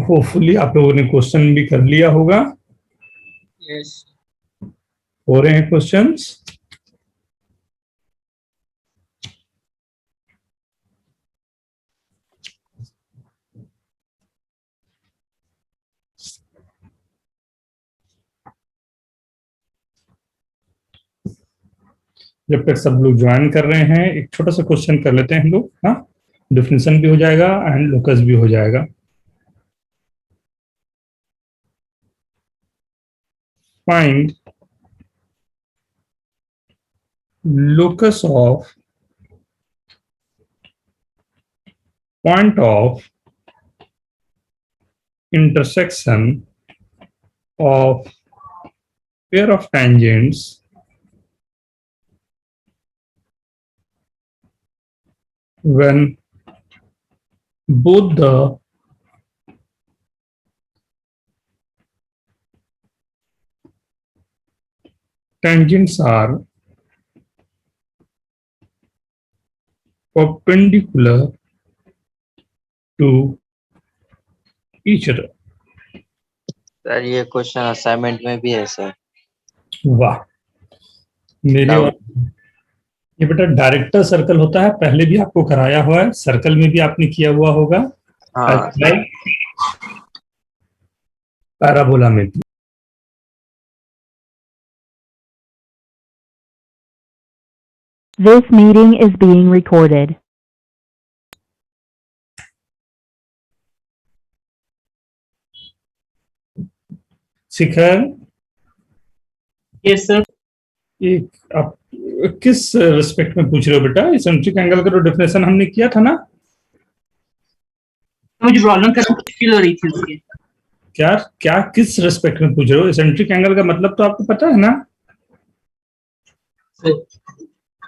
Hopefully आप लोगों ने क्वेश्चन भी कर लिया होगा। यस। हो रहे हैं क्वेश्चंस? जब तक सब लोग ज्वाइन कर रहे हैं, एक छोटा सा क्वेश्चन कर लेते हैं हम लोग। हाँ, डिफिनेशन भी हो जाएगा एंड लोकस भी हो जाएगा। Find locus of point of intersection of pair of tangents when both the tangents are perpendicular to each other। Sir ये क्वेश्चन असाइनमेंट में भी है सर। वाह, मेरे और डाउट। ये बेटा डायरेक्टर सर्कल होता है, पहले भी आपको कराया हुआ है, सर्कल में भी आपने किया हुआ होगा, हाँ पैराबोला में भी। This meeting is being recorded. Shikhar, yes sir. एक आप किस रिस्पेक्ट में पूछ रहे हो बेटा? इसेंट्रिक एंगल का तो डेफिनेशन हमने किया था ना? मुझे प्रॉब्लम करना मुश्किल हो रही थी उसकी। क्या क्या किस रिस्पेक्ट में पूछ रहे हो? इसेंट्रिक एंगल का मतलब तो आपको पता है ना?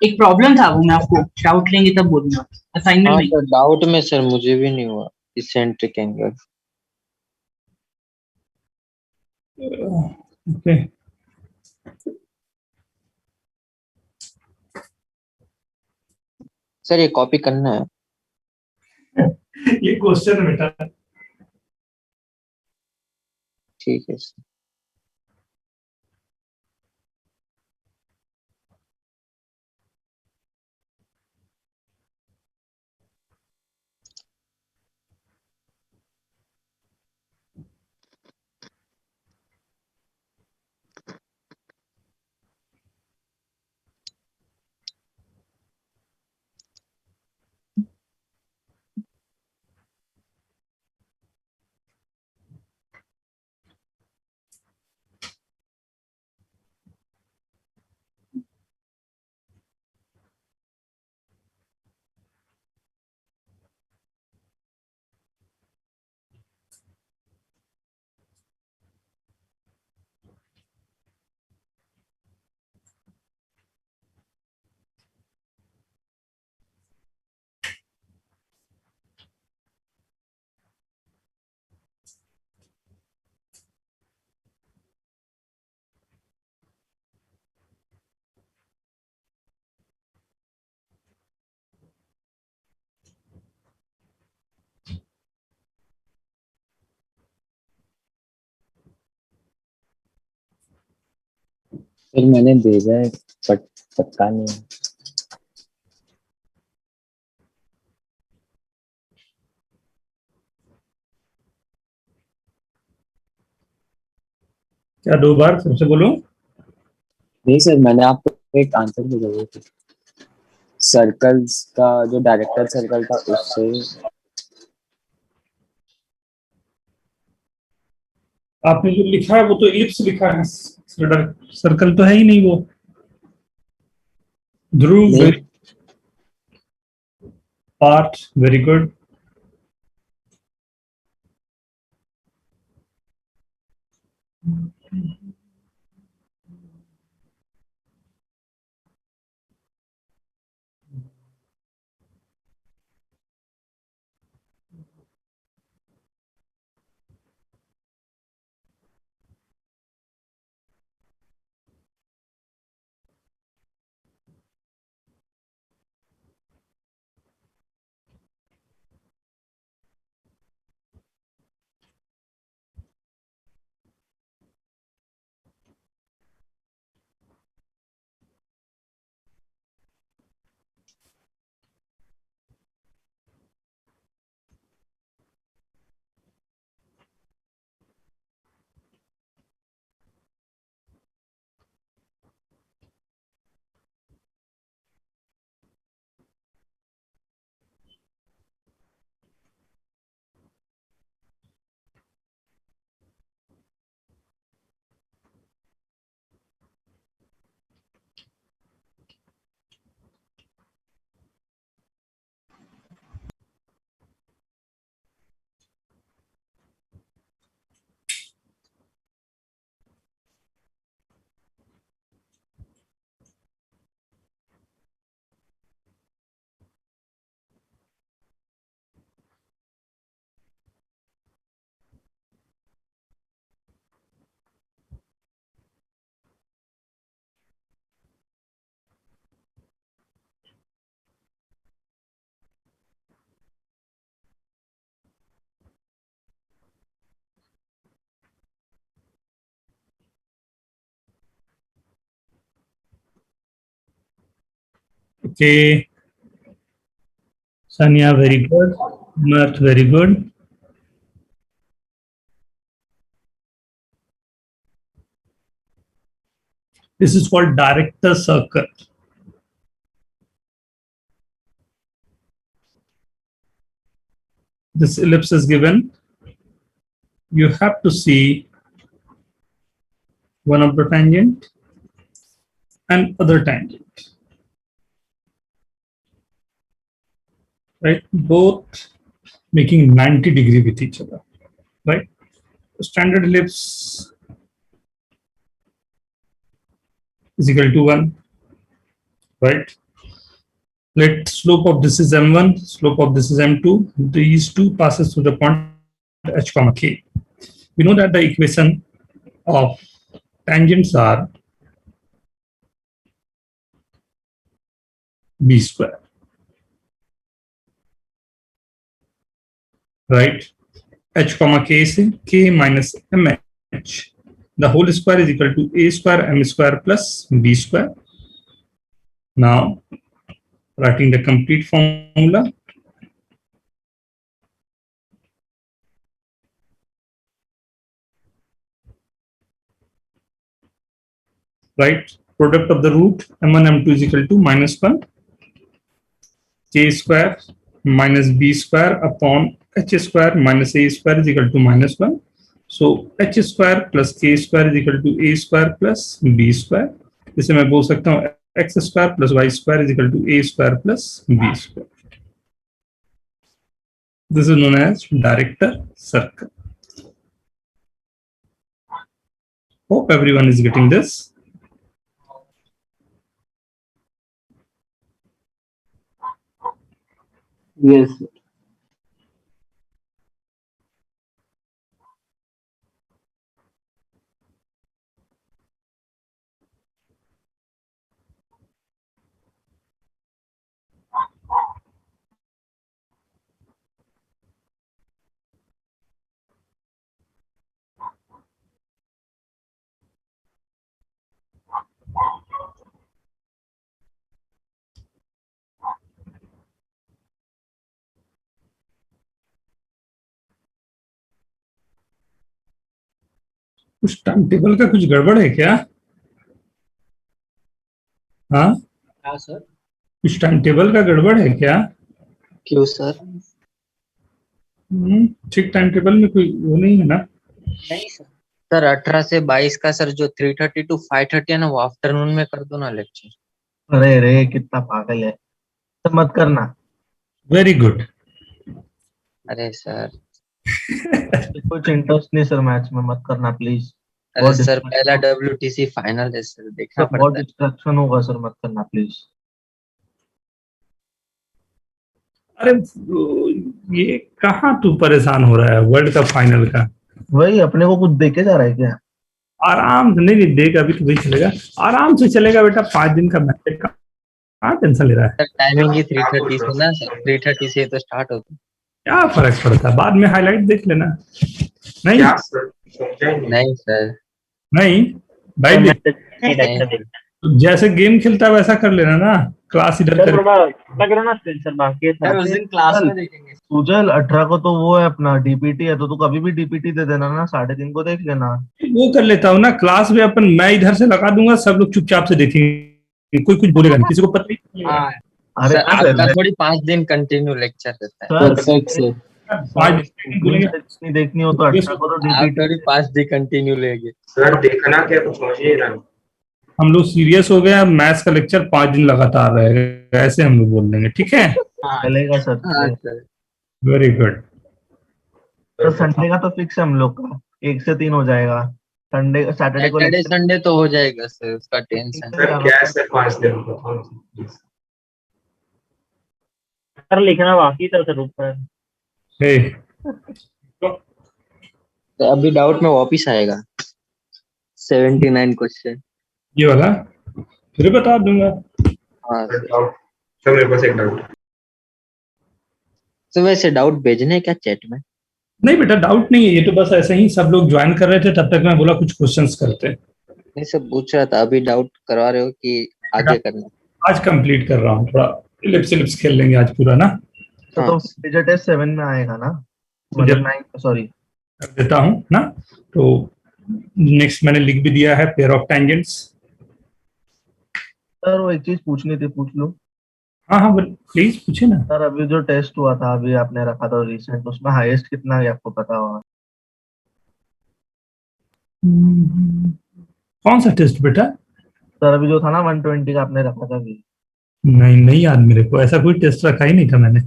एक प्रॉब्लम था, वो मैं आपको डाउट लेंगे तब बोलूंगा, असाइनमेंट हाँ में। सर, डाउट में सर मुझे भी नहीं हुआ इसेंट्रिक एंगल। ओके, सर ये कॉपी करना है। ये क्वेश्चन है बेटा। ठीक है सर। सर मैंने भेजा है बट पक्का नहीं है। क्या दो बार फिर से बोलो? नहीं सर, मैंने आपको एक आंसर भेजा हुआ था। सर्कल्स का जो डायरेक्टर सर्कल था उससे। आपने जो लिखा है वो तो इलिप्स लिखा है, सर्कल तो है ही नहीं वो। ध्रुव, नहीं very part, very good. Okay. Sanya, very good. Mirth, very good. This is called director circle. This ellipse is given. You have to see one of the tangent and other tangent, right? Both making 90 degree with each other, right? Standard ellipse is equal to 1, right? Let slope of this is m1, slope of this is m2. These two passes through the point h comma k. We know that the equation of tangents are b square, right? H comma k से k minus mh. The whole square is equal to a square m square plus b square. Now, writing the complete formula. Right? Product of the root m1 m2 is equal to -1 k square minus b square upon h square minus a square is equal to -1. So h square plus k square is equal to a square plus b square. इसे मैं बोल सकता हूँ x square plus y square is equal to a square plus b square. This is known as director circle. Hope everyone is getting this. Yes. कुछ time table का कुछ गड़बड़ है क्या? हाँ, हाँ सर। कुछ टाइम टेबल का गड़बड़ है क्या? क्यों सर? ठीक टाइम टेबल में कोई वो नहीं है ना? नहीं सर। सर 18 से 22 का सर जो 3:30 to 5:30 है ना, वो आफ्टरनून में कर दो ना लेक्चर। अरे रे कितना पागल है, तो मत करना। Very good. अरे सर कुछ इंटरेस्ट नहीं सर मैच में, मत करना प्लीज। अरे सर पहला WTC फाइनल है सर, देखना बहुत पड़ता है। डिस्ट्रैक्शन होगा सर, मत करना प्लीज। अरे ये कहाँ तू परेशान हो रहा है वर्ल्ड कप फाइनल का? वही अपने को कुछ देके जा रहा है क्या? आराम से नहीं देख, अभी तो वही चलेगा, आराम से चलेगा बेटा। 5 दिन का मैच है, कहाँ टेंशन ले रहा है? सर टाइमिंग ही 3:30 से ना सर, 3:30 से तो स्टार्ट होता है। क्या फर्क पड़ता है, बाद में हाईलाइट देख लेना। नहीं नहीं सर, नहीं भाई, देख जैसे गेम खेलता है वैसा कर लेना ना, क्लास इधर कर। उस दिन क्लास में देखेंगे। सुजल 18 को तो वो है अपना डीपीटी है, तो तू कभी भी डीपीटी दे देना ना, 3:30 को देख लेना। वो कर लेता हूँ ना क्लास में अपन, मैं इधर से लगा दूंगा, सब लोग चुपचाप से देखेंगे, कोई कुछ बोलेगा नहीं, किसी को पता नहीं। हाँ अरे सर, आपका थोड़ी 5 दिन कंटिन्यू लेक्चर रहता है। Perfect sir. 5 दिन बोलेंगे। नहीं देखनी हो तो 18 को तो आप डीपीटी। थोड़ी 5 दिन कंटिन्यू लेंगे। सर देखना क्या, कुछ समझ नहीं रहा। हम लोग सीरियस हो गए, अब मैथ्स का लेक्चर 5 दिन लगातार रहेगा, ऐसे हम लोग बोल देंगे, ठीक है? चलेगा सर। हाँ सर। Very good. तो संडे का तो फिक्स है हम लोग का, 1 से 3 हो जाएगा। संडे सैटरडे को सैटरडे संडे तो हो जाएगा सर, उसका टेंशन। सर क्या है सर, 5 दिन बताओ। सर लिखना बाकी था सर ऊपर। हे तो अभी डाउट में वापिस आएगा 79 क्वेश्चन। ये वाला फिर बता दूंगा। हाँ सर। सर मेरे पास एक डाउट। तो वैसे डाउट भेजने हैं क्या चैट में? नहीं बेटा, डाउट नहीं है, ये तो बस ऐसे ही सब लोग ज्वाइन कर रहे थे, तब तक मैं बोला कुछ क्वेश्चंस करते हैं। नहीं सब पूछ रहा था, अभी डाउट करवा रहे हो कि आगे करना? आज कंप्लीट कर रहा हूँ, थोड़ा इलिप्स खेल लेंगे आज पूरा ना। तो मेजर टेस्ट 7 में आएगा ना, मतलब जब 9, सॉरी। कर देता हूँ ना, तो नेक्स्ट मैंने लिख भी दिया है पेयर ऑफ टेंजेंट्स। सर वो एक चीज पूछनी थी, पूछ लो। हाँ हाँ प्लीज पूछे ना। सर अभी जो टेस्ट हुआ था, अभी आपने रखा था रिसेंट, उसमें हाईएस्ट कितना है आपको पता होगा? कौन सा टेस्ट बेटा? सर अभी जो था ना 120 का आपने रखा था अभी। नहीं नहीं यार, मेरे को ऐसा कोई टेस्ट रखा ही नहीं था मैंने।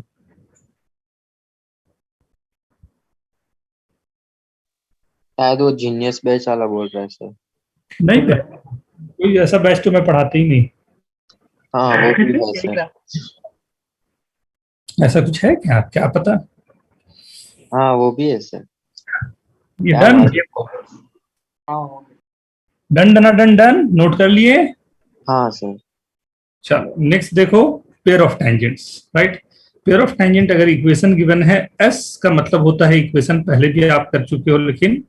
शायद वो जीनियस बैच वाला बोल रहा है सर। नहीं बेटा, कोई ऐसा बैच तो मैं पढ़ाते ही नहीं। हाँ वो भी है सर। ऐसा कुछ है क्या, क्या पता। हाँ वो भी है सर। ये क्या डन मालूम। Done done done done, note कर लिए। हाँ सर। चलो नेक्स्ट देखो, pair of tangents, right. Pair of tangent अगर इक्वेशन गिवन है, एस का मतलब होता है इक्वेशन पहले भी आप कर चुके हो, लेकिन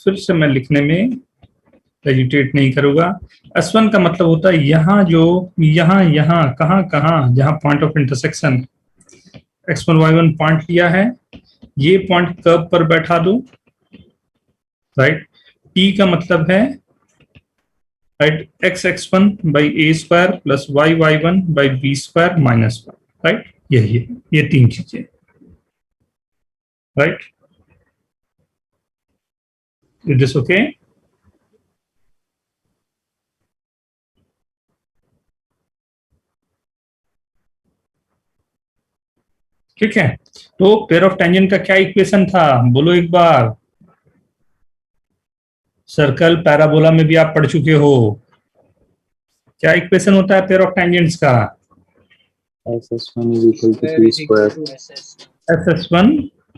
फिर से मैं लिखने में हेजिटेट नहीं करूंगा। S1 का मतलब होता है यहाँ जो, यहाँ यहाँ कहाँ कहाँ, जहां point of intersection x1 y1 point लिया है, ये पॉइंट कर्व पर बैठा दो, राइट। T का मतलब है, right, x(x1) by A square plus y(y1) by B square minus 1, right. यही है, ये तीन चीजें, राइट। It is okay. ठीक है, तो पेयर ऑफ टेंजेंट का क्या इक्वेशन था, बोलो एक बार। सर्कल पैराबोला में भी आप पढ़ चुके हो, क्या इक्वेशन होता है पेयर ऑफ टेंजेंट्स का? SS1 is equal to T square. SS1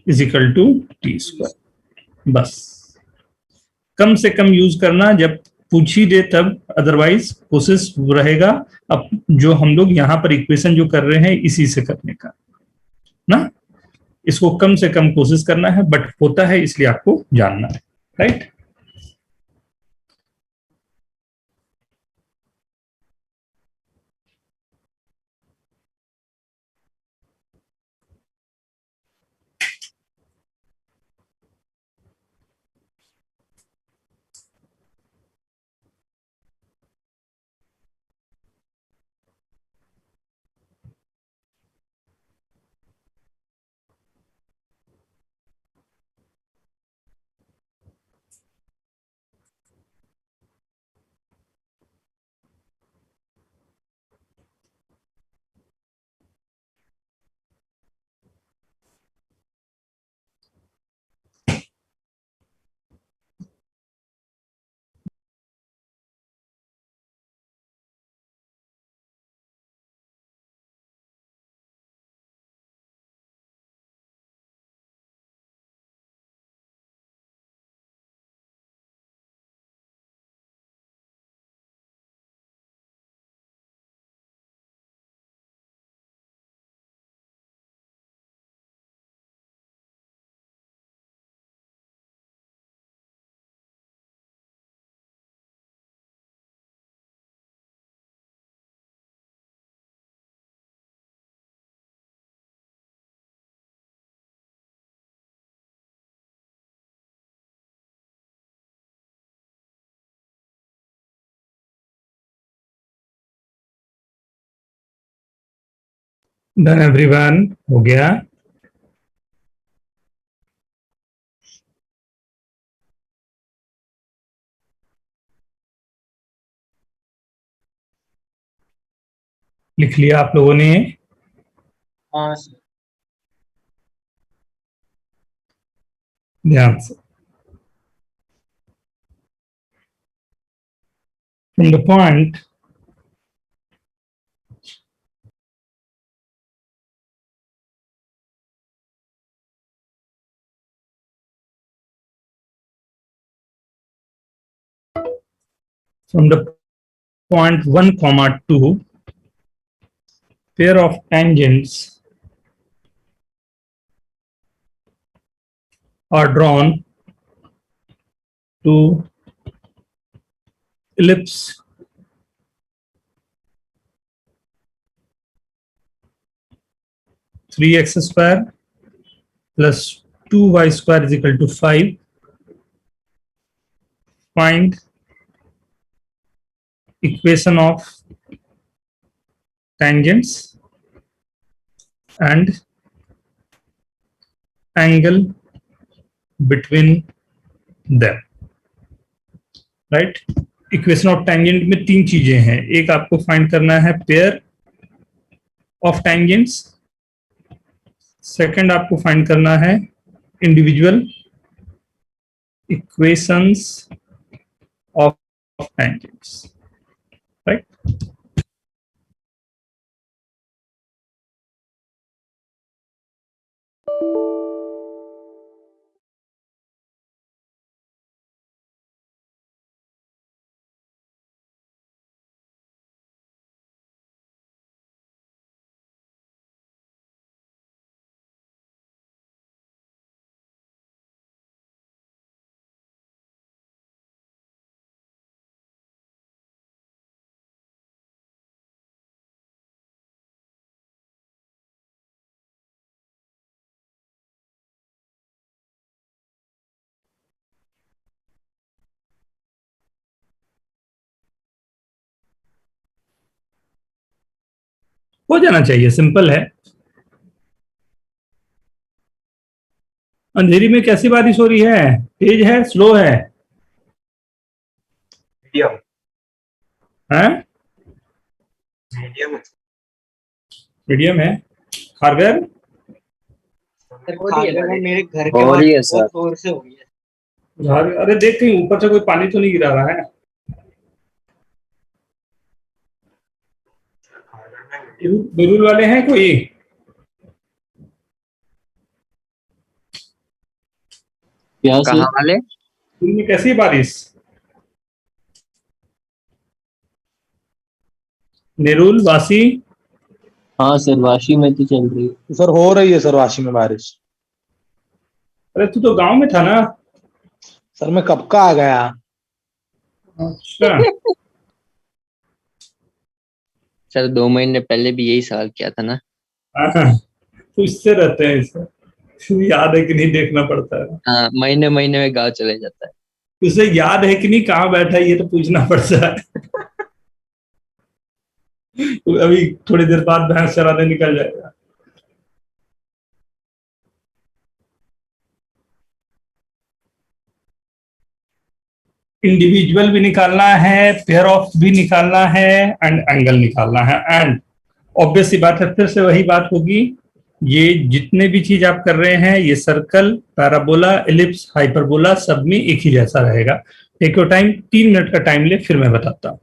is equal to T square. बस कम से कम यूज करना जब पूछ ही दे तब, अदरवाइज कोशिश रहेगा अब जो हम लोग यहाँ पर इक्वेशन जो कर रहे हैं इसी से करने का ना। इसको कम से कम कोशिश करना है, बट होता है इसलिए आपको जानना है, राइट। डन एवरीवन, हो गया। लिख लिया आप लोगों ने? हाँ सर। ध्यान से। From the point from the point 1 comma 2, pair of tangents are drawn to ellipse 3x square plus 2y square is equal to 5. Find equation of tangents and angle between them. Right, equation of tangent में तीन चीजें हैं. एक आपको find करना है pair of tangents, second आपको find करना है individual equations of tangents. Right, हो जाना चाहिए, सिंपल है. अंधेरी में कैसी बारिश हो रही है? तेज है, स्लो है? मीडियम हैं? मीडियम मीडियम है. खारगर मेरे घर हो रही है सर. जोर से हो रही है. अरे देख कहीं ऊपर से कोई पानी तो नहीं गिरा रहा है? बिरुल वाले हैं कोई? कहाँ वाले? बिरुल में कैसी बारिश? नेरुल, वासी? हाँ सर, वाशी में तो चल रही है. सर हो रही है सर वाशी में बारिश. अरे तू तो गांव में था ना? सर मैं कब का आ गया. अच्छा. सर 2 महीने पहले भी यही सवाल किया था ना. हाँ, तो इससे रहते हैं इससे. याद है कि नहीं देखना पड़ता है. हाँ, महीने महीने में गाँव चले जाता है. उसे याद है कि नहीं कहाँ बैठा है, ये तो पूछना पड़ता है. अभी थोड़ी देर बाद भैंस चराने निकल जाएगा. इंडिविजुअल भी निकालना है, पेयर ऑफ भी निकालना है, एंड एंगल निकालना है. एंड ऑब्वियस सी बात है, फिर से वही बात होगी, ये जितने भी चीज आप कर रहे हैं, ये सर्कल, पैराबोला, एलिप्स, हाइपरबोला, सब में एक ही जैसा रहेगा. टेक योर टाइम, 3 मिनट का टाइम ले, फिर मैं बताता हूं.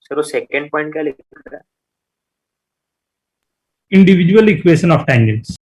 सर वो सेकंड पॉइंट क्या लिख रहा है? Individual equation of tangents.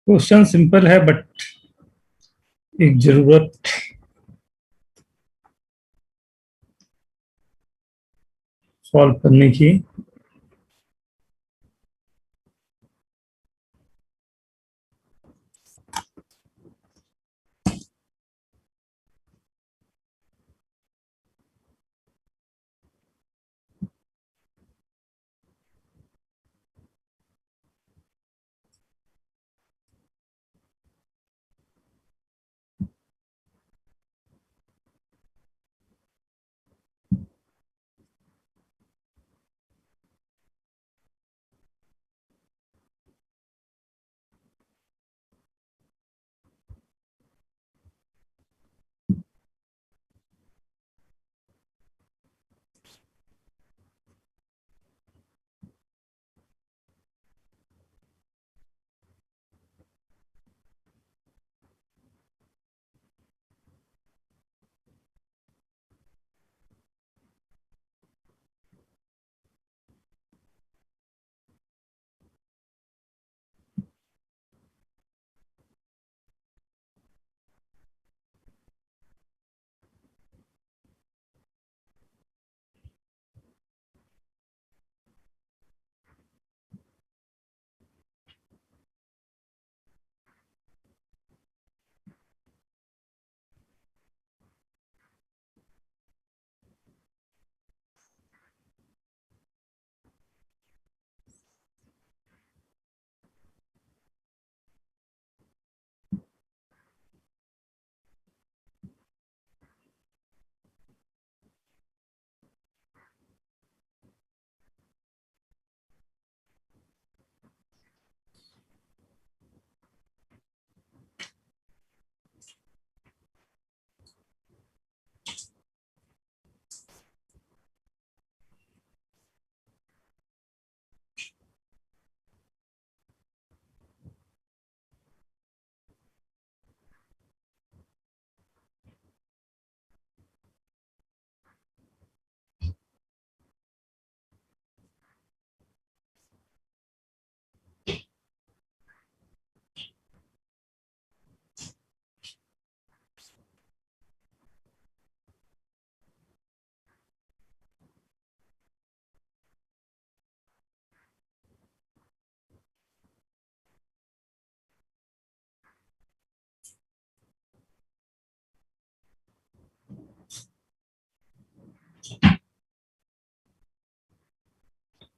Question simple है बट एक जरूरत सॉल्व करने की।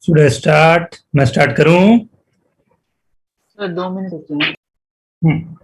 Should I start? मैं स्टार्ट करूं? सर 2 मिनट रुकिए। हम्म,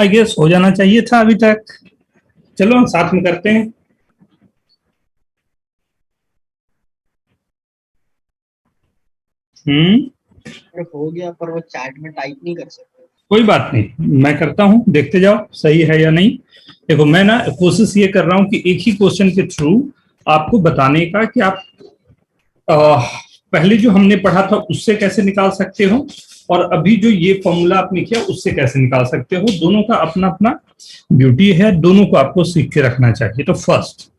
आई गेस हो जाना चाहिए था अभी तक। चलो हम साथ में करते हैं। हो गया, पर वो चैट में टाइप नहीं कर सकते। कोई बात नहीं, मैं करता हूं, देखते जाओ सही है या नहीं। देखो मैं ना कोशिश ये कर रहा हूं कि एक ही क्वेश्चन के थ्रू आपको बताने का कि आप पहले जो हमने पढ़ा था उससे कैसे निकाल सकते हो और अभी जो ये फॉर्मूला आपने किया उससे कैसे निकाल सकते हो। दोनों का अपना अपना ब्यूटी है, दोनों को आपको सीख के रखना चाहिए। तो फर्स्ट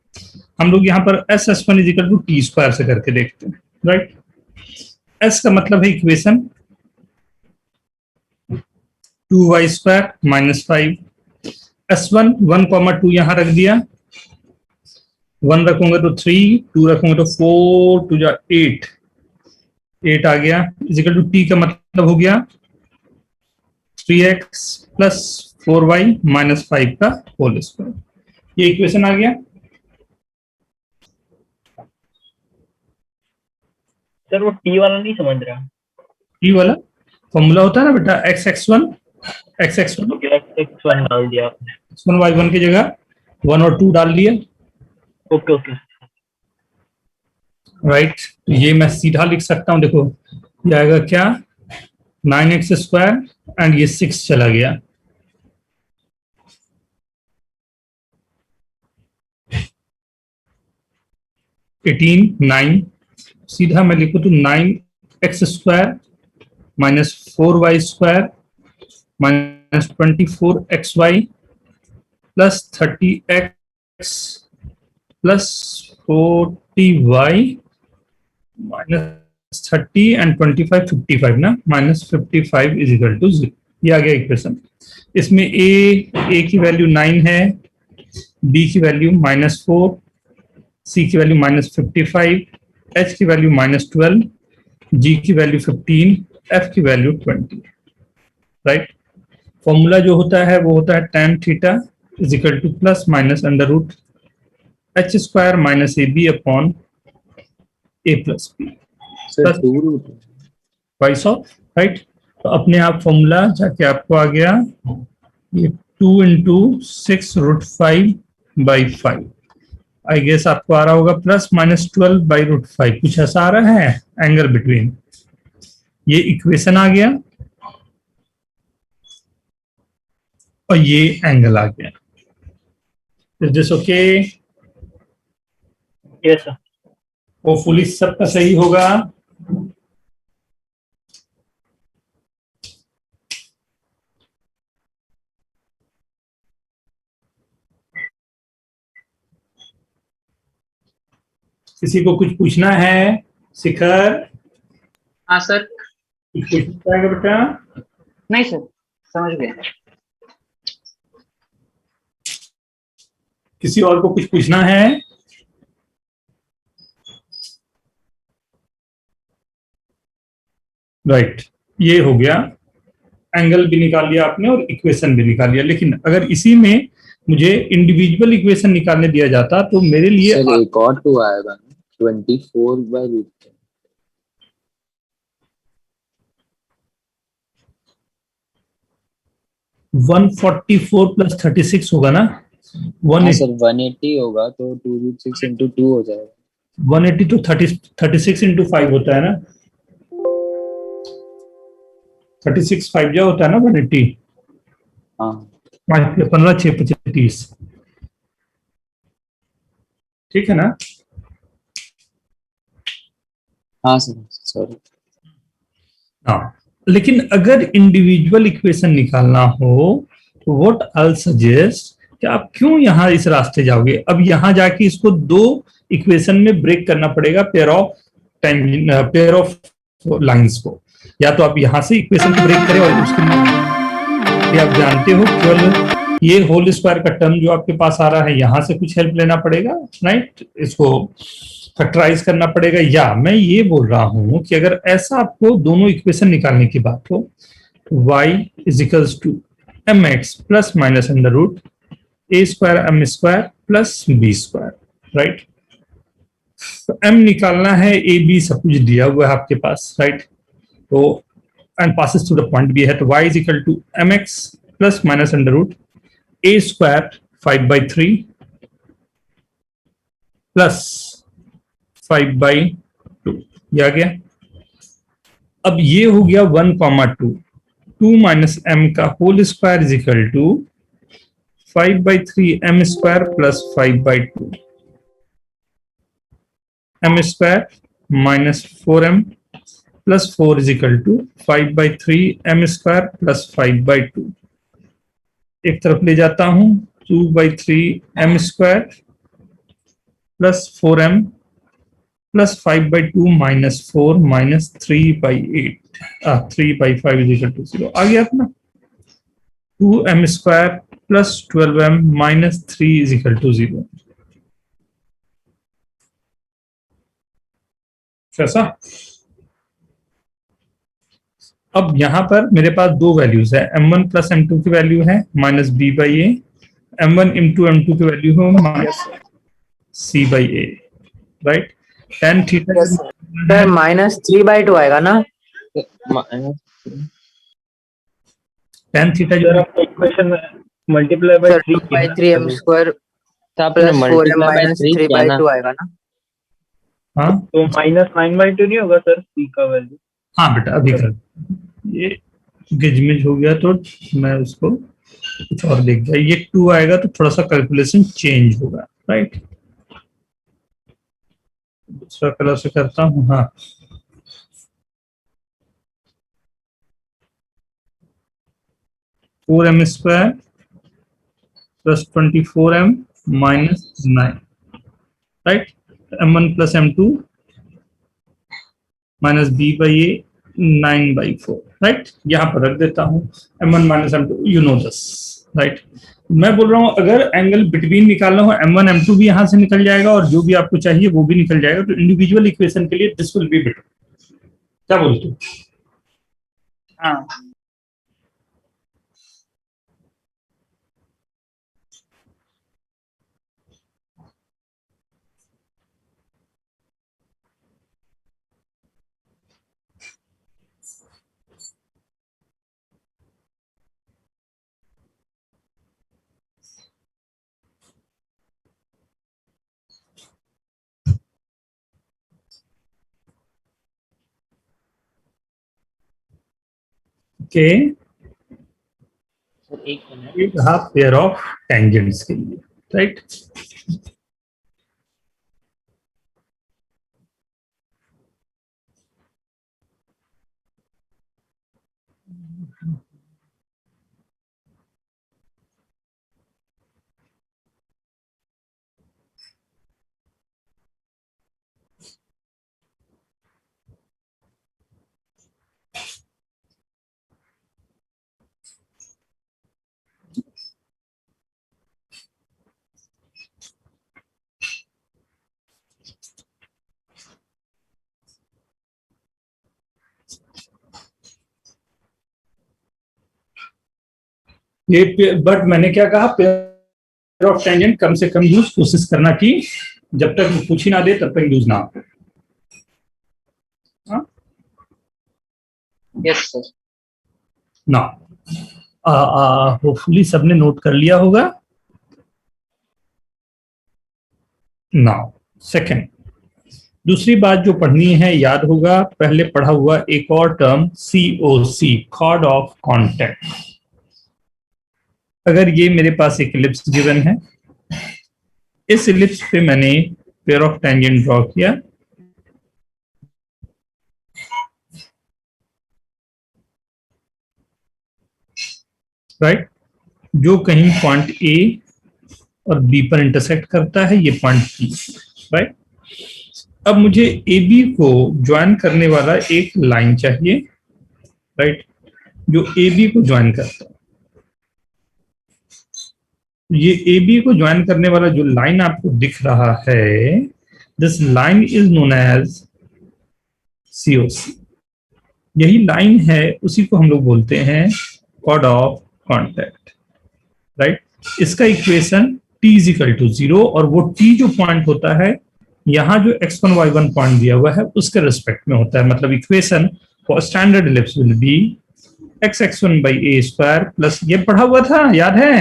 हम लोग यहाँ पर S S one is equal to T square से करके देखते हैं, राइट। एस का मतलब है equation 2y square minus 5, S1 1,2 यहां रख दिया, 1 रखूंगा तो 3, 2 रखूंगा तो 4, 2 जा 8 आ गया, इजिकल टू टी का मतलब हो गया 3x प्लस 4y माइनस 5 का होल स्क्वायर। ये इक्वेशन आ गया। सर वो टी वाला नहीं समझ रहा। टी वाला फॉर्मूला होता है ना बेटा, x(x1) x1 डाल दिया आपने। x1 y1 की जगह 1 और 2 डाल दिया, ओके ओके। राइट। तो ये मैं सीधा लिख सकता हूं, देखो ये आएगा क्या 9x स्क्वायर एंड ये 6 चला गया, एटीन 9, सीधा मैं लिखूं तो 9x square minus 4y square minus 24xy plus 30x plus 40y minus 30 and 25 55 ना, माइनस 55 इज इक्वल टू 0। ये आ गया इक्वेशन। इसमें a की वैल्यू 9 है, b की वैल्यू -4, c की वैल्यू -55, h की वैल्यू -12, g की वैल्यू 15, f की वैल्यू 20, राइट। फॉर्मूला जो होता है वो होता है tan theta is equal to plus minus under root h square minus ab upon a plus b sir 2 root vice of, right. तो अपने आप फॉर्मूला जाके आपको आ गया ये 2 इंटू 6√5/5। आई गेस आपको आ रहा होगा प्लस -12/√5, कुछ ऐसा आ रहा है एंगल बिटवीन। ये इक्वेशन आ गया और ये एंगल आ गया। Is this okay? Yes sir. Hopefully सबका सही होगा। किसी को कुछ पूछना है? शिखर हाँ सर। कुछ पूछना है बेटा? नहीं सर, समझ गए। किसी और को कुछ पूछना है? राइट, ये हो गया, एंगल भी निकाल लिया आपने और इक्वेशन भी निकाल लिया। लेकिन अगर इसी में मुझे इंडिविजुअल इक्वेशन निकालने दिया जाता तो मेरे लिए सर एक और 2 आएगा 24/√10। 144 प्लस 36 होगा ना, हाँ सर 180 होगा तो 2√6 into 2 हो जाएगा। 180 तो 36 into 5 होता है ना, 36 5 जा होता है ना 180, हाँ 15 6 25, ठीक है ना। हाँ सर सॉरी। हाँ, लेकिन अगर इंडिविजुअल इक्वेशन निकालना हो तो व्हाट आई सजेस्ट कि आप क्यों यहाँ इस रास्ते जाओगे। अब यहाँ जाके इसको 2 इक्वेशन में ब्रेक करना पड़ेगा, पेयर ऑफ लाइंस को। या तो आप यहाँ से इक्वेशन को ब्रेक करें और उसके लिए आप जानते हो केवल ये होल स्क्वायर का टर्म जो आपके पास आ रहा है यहाँ से कुछ हेल्प लेना पड़ेगा, राइट। इसको फैक्टराइज करना पड़ेगा। या मैं ये बोल रहा हूं कि अगर ऐसा आपको दोनों इक्वेशन निकालने की बात हो तो y is equals to mx plus minus under root a square m square plus b square, right. m निकालना है, a b सब कुछ दिया हुआ है आपके पास, राइट। तो and passes to the point भी है, तो y is equal to mx plus minus under root a square 5/3 plus 5/2 ये आ गया। अब ये हो गया 1,2 2 माइनस m का whole square is equal to 5/3 m square plus 5/2 m square minus 4m plus 4 is equal to 5/3 m square plus 5/2। एक तरफ ले जाता हूं 2/3 m square plus 4m plus 5/2 minus 4 minus 3/8 3/5 is equal to 0 आ गया अपना 2m square plus 12m minus 3 is equal to 0। कैसा? अब यहां पर मेरे पास दो वैल्यूज है m1 प्लस m2 की वैल्यू है minus b/a, m1 into m2 की वैल्यू है minus c/a, right. tan theta sir minus 3/2 आएगा ना? tan थीटा सर जो आपको इक्वेशन में multiply by sir 3 2/3 m square plus 4m minus 3/2 आएगा ना? हाँ तो माइनस 9/2 नहीं होगा सर c का वैल्यू? हाँ बेटा अभी कर ये गिजमिज हो गया तो मैं उसको कुछ और देख गया। ये 2 आएगा तो थोड़ा सा कैलकुलेशन चेंज होगा, राइट। दूसरा कलर से करता हूँ। हाँ four m square plus 24m minus 9, right. m1 plus m2 minus b/a 9/4, right. यहां पर रख देता हूं m1 minus m2 you know this, right. मैं बोल रहा हूं अगर एंगल बिटवीन निकालना हो m1 m2 भी यहां से निकल जाएगा और जो भी आपको चाहिए वो भी निकल जाएगा, तो इंडिविजुअल इक्वेशन के लिए दिस विल बी बेटर। क्या बोलते हो? हाँ के एक हाफ पेयर ऑफ टेंजेंट्स के लिए, राइट। ये बट मैंने क्या कहा, पेयर ऑफ टेंजेंट कम से कम यूज कोशिश करना कि जब तक वो पूछ ही ना दे तब तक यूज ना हो। Yes sir. ना होपफुली सबने नोट कर लिया होगा। नाउ सेकंड, दूसरी बात जो पढ़नी है याद होगा पहले पढ़ा हुआ एक और term COC, chord of contact. अगर ये मेरे पास एक इलिप्स गिवन है, इस इलिप्स पे मैंने पेयर ऑफ टेंजेंट ड्रॉ किया, राइट, जो कहीं पॉइंट A और B पर इंटरसेक्ट करता है, ये पॉइंट P, राइट। अब मुझे AB को ज्वाइन करने वाला एक लाइन चाहिए, राइट, जो AB को ज्वाइन करता है। ये AB को ज्वाइन करने वाला जो लाइन आपको दिख रहा है, this line is known as COC। यही लाइन है, उसी को हम लोग बोलते हैं कॉर्ड ऑफ कांटेक्ट, राइट। इसका equation T is equal to 0 और वो T जो पॉइंट होता है, यहाँ जो x1 y1 पॉइंट दिया हुआ है उसके रिस्पेक्ट में होता है। मतलब equation for standard ellipse will be x(x1) by a square plus ये पढ़ा हुआ था, याद है?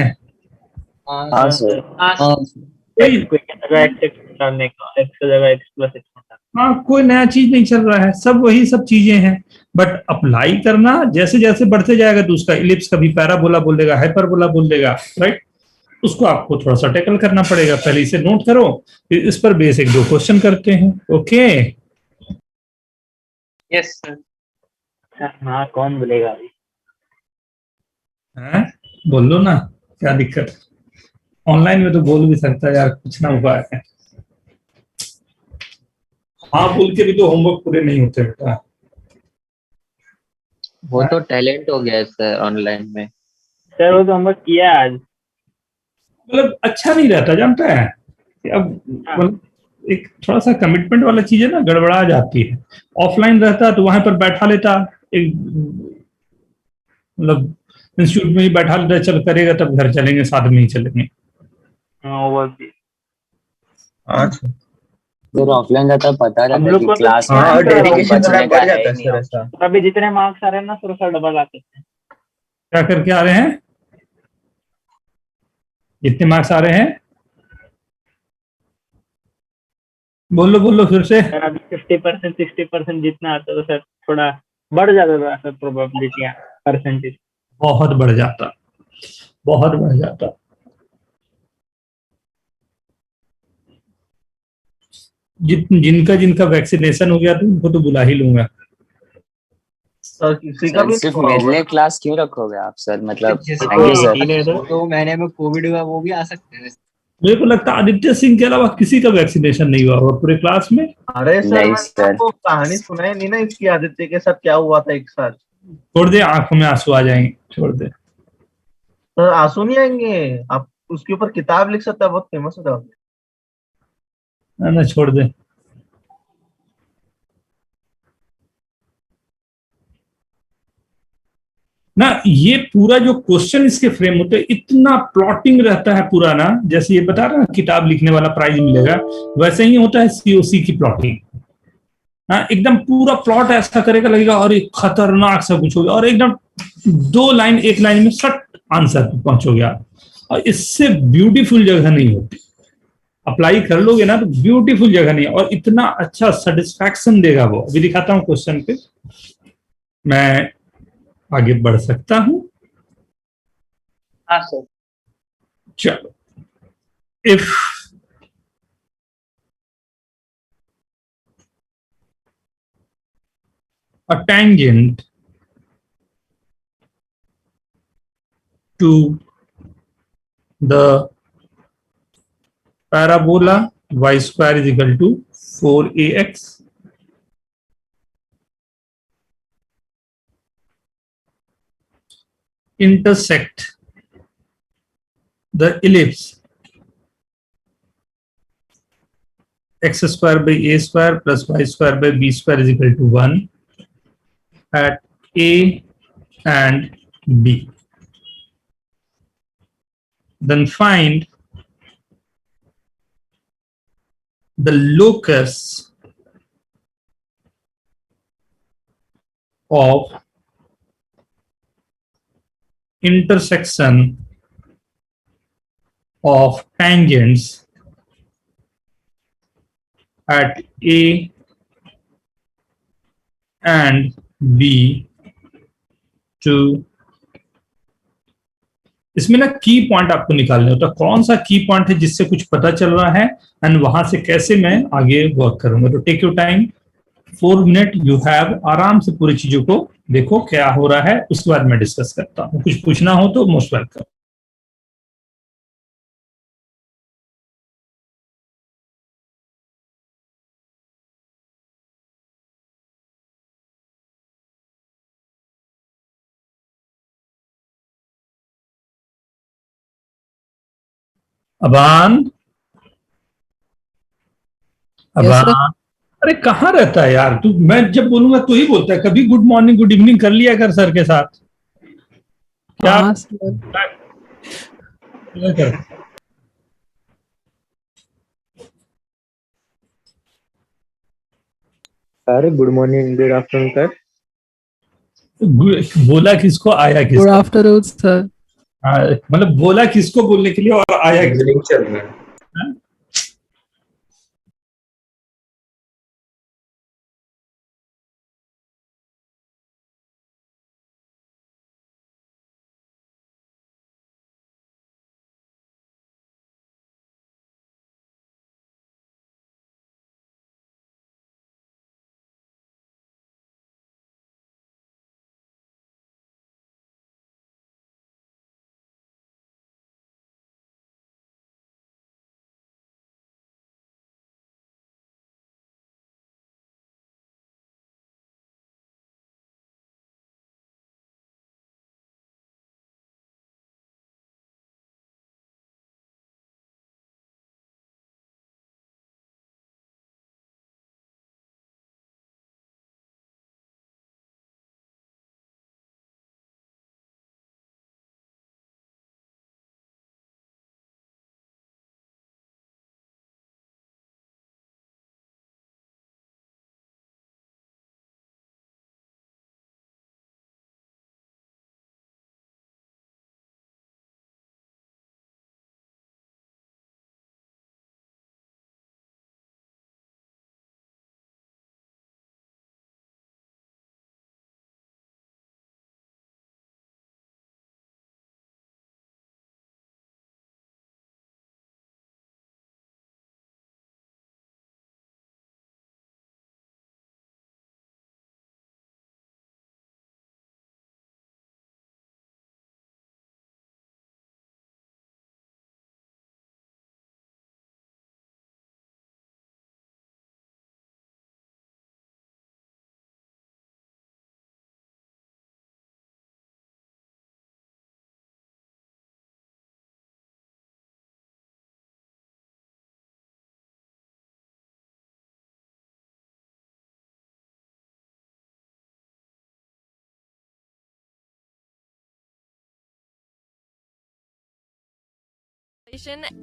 हाँ सर। हाँ कोई x की जगह x डालने का, x की जगह x प्लस x डालने हाँ, कोई नया चीज नहीं चल रहा है, सब वही सब चीजें हैं। बट अप्लाई करना जैसे जैसे बढ़ते जाएगा तो उसका इलिप्स कभी पैराबोला बोल देगा, हाइपरबोला बोल देगा, राइट? उसको आपको थोड़ा सा टैकल करना पड़ेगा। पहले इसे नोट करो, फिर इस पर बेसिक 2 क्वेश्चन करते हैं। Okay, yes sir. का। हाँ कौन बोलेगा अभी? हैं? बोल लो ना, क्या दिक्कत है? ऑनलाइन में तो बोल भी सकता है यार, कुछ ना उपाय है। हाँ बोल के भी तो होमवर्क पूरे नहीं होते बेटा। वो तो टैलेंट हो गया है सर ऑनलाइन में। सर वो तो हम लोग किया आज। मतलब अच्छा नहीं रहता, जानता है? अब मतलब एक थोड़ा सा कमिटमेंट वाला चीज है ना, गड़बड़ा जाती है। ऑफलाइन रहता तो वहां पर बैठा लेता, एक मतलब इंस्टीट्यूट में ही बैठा लेता, चल करेगा तब घर चलेंगे, साथ में ही चलेंगे। हाँ वो भी। फिर ऑफलाइन रहता है, पता हम रहता है लोग कि को तो क्लास में हाँ, और आएंगे तो डेडिकेशन बचने का बढ़ है जाता है ही नहीं सर ऑप्शन। ऐसा। अभी जितने मार्क्स आ रहे हैं ना सर उसका डबल आते हैं। क्या करके आ रहे हैं? जितने मार्क्स आ रहे हैं, बोल लो फिर से। सर अभी 50% 60% जितना आता है तो सर थोड़ा बढ़ जाता था सर प्रोबेबिलिटी परसेंटेज। बहुत बढ़ जाता, बहुत बढ़ जाता। जिनका जिनका वैक्सीनेशन हो गया तो उनको तो बुला ही लूंगा। सर किसी का सर भी सिर्फ नहीं हुआ मेरे होगा लिए ना। क्लास क्यों रखोगे आप सर? मतलब थैंक तो यू सर। 2 महीने में कोविड हुआ, वो भी आ सकते हैं। मेरे को लगता है आदित्य सिंह के अलावा किसी का वैक्सीनेशन नहीं हुआ होगा पूरे क्लास में। अरे सर नहीं मैंने सर। आपको कहानी सुनाई नहीं ना इसकी, आदित्य के साथ क्या हुआ था एक साथ। छोड़ दे, आंखों में आंसू आ जाएंगे, छोड़ दे। सर आंसू नहीं आएंगे, आप उसके ऊपर किताब लिख सकते हैं, बहुत फेमस होता है। ना छोड़ दे। ना ये पूरा जो क्वेश्चन इसके फ्रेम होते हैं, इतना प्लॉटिंग रहता है पूरा ना, जैसे ये बता रहा है किताब लिखने वाला प्राइज मिलेगा, वैसे ही होता है सीओसी की प्लॉटिंग। हाँ, एकदम पूरा प्लॉट ऐसा करेगा, लगेगा और एक खतरनाक सा कुछ हो गया, और एकदम 2 लाइन 1 लाइन में सट आंसर पे पहुंचोगे आप। और इससे ब्यूटीफुल जगह नहीं होती। अप्लाई कर लोगे ना तो ब्यूटीफुल जगह नहीं है, और इतना अच्छा सेटिस्फैक्शन देगा वो। अभी दिखाता हूँ क्वेश्चन पे, मैं आगे बढ़ सकता हूं। हाँ सर। चलो, if a tangent to the parabola y square is equal to 4ax intersect the ellipse x square by a square plus y square by b square is equal to 1 at a and b. Then find the locus of intersection of tangents at A and B to, इसमें ना की point आपको निकालने होता है, कौन सा की पॉइंट है जिससे कुछ पता चल रहा है, एंड वहां से कैसे मैं आगे वर्क करूंगा। तो take your time, 4 minute you have, आराम से पूरी चीजों को देखो क्या हो रहा है, उसके बाद मैं डिस्कस करता हूँ। कुछ पूछना हो तो मोस्ट वेलकम। अबान, अबान, अरे कहाँ रहता है यार तू? मैं जब बोलूंगा तो ही बोलता है, कभी गुड मॉर्निंग गुड इवनिंग कर लिया कर सर के साथ। क्या क्या कर? Sir good morning good afternoon sir. बोला किसको, आया गुड किसको? Afternoon sir. मतलब बोला किसको बोलने के लिए और आया किसको? लिंक चल रहा है। हाँ?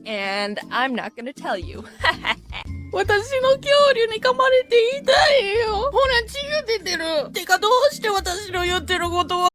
And I'm not gonna tell you. 私の恐竜に噛まれて痛いよ。ほら、血が出てる。てか、どうして私の言ってることは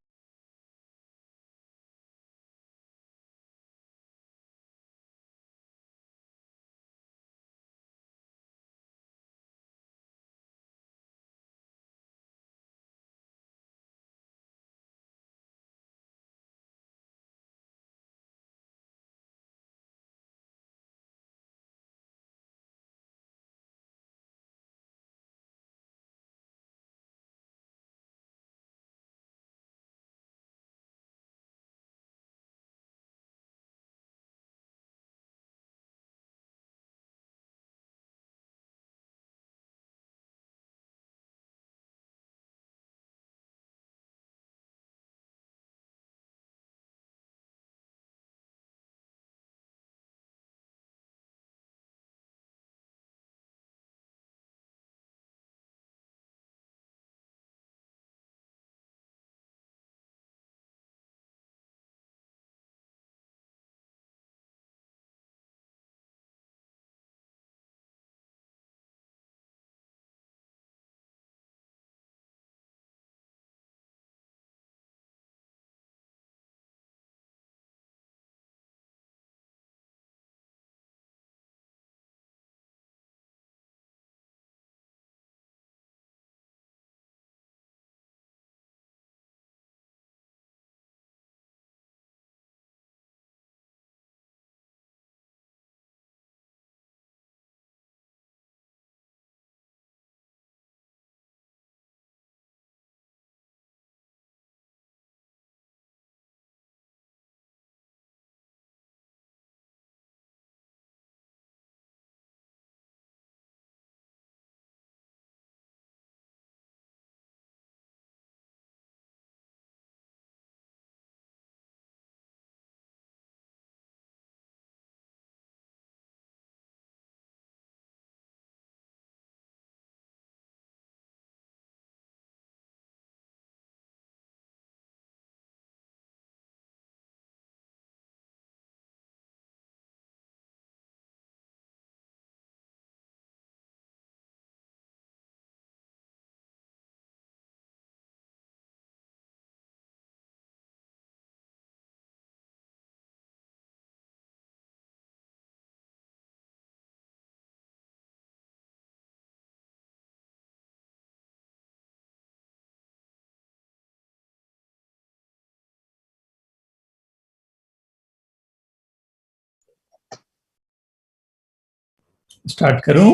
start करूं?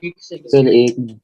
सर एक मिनट।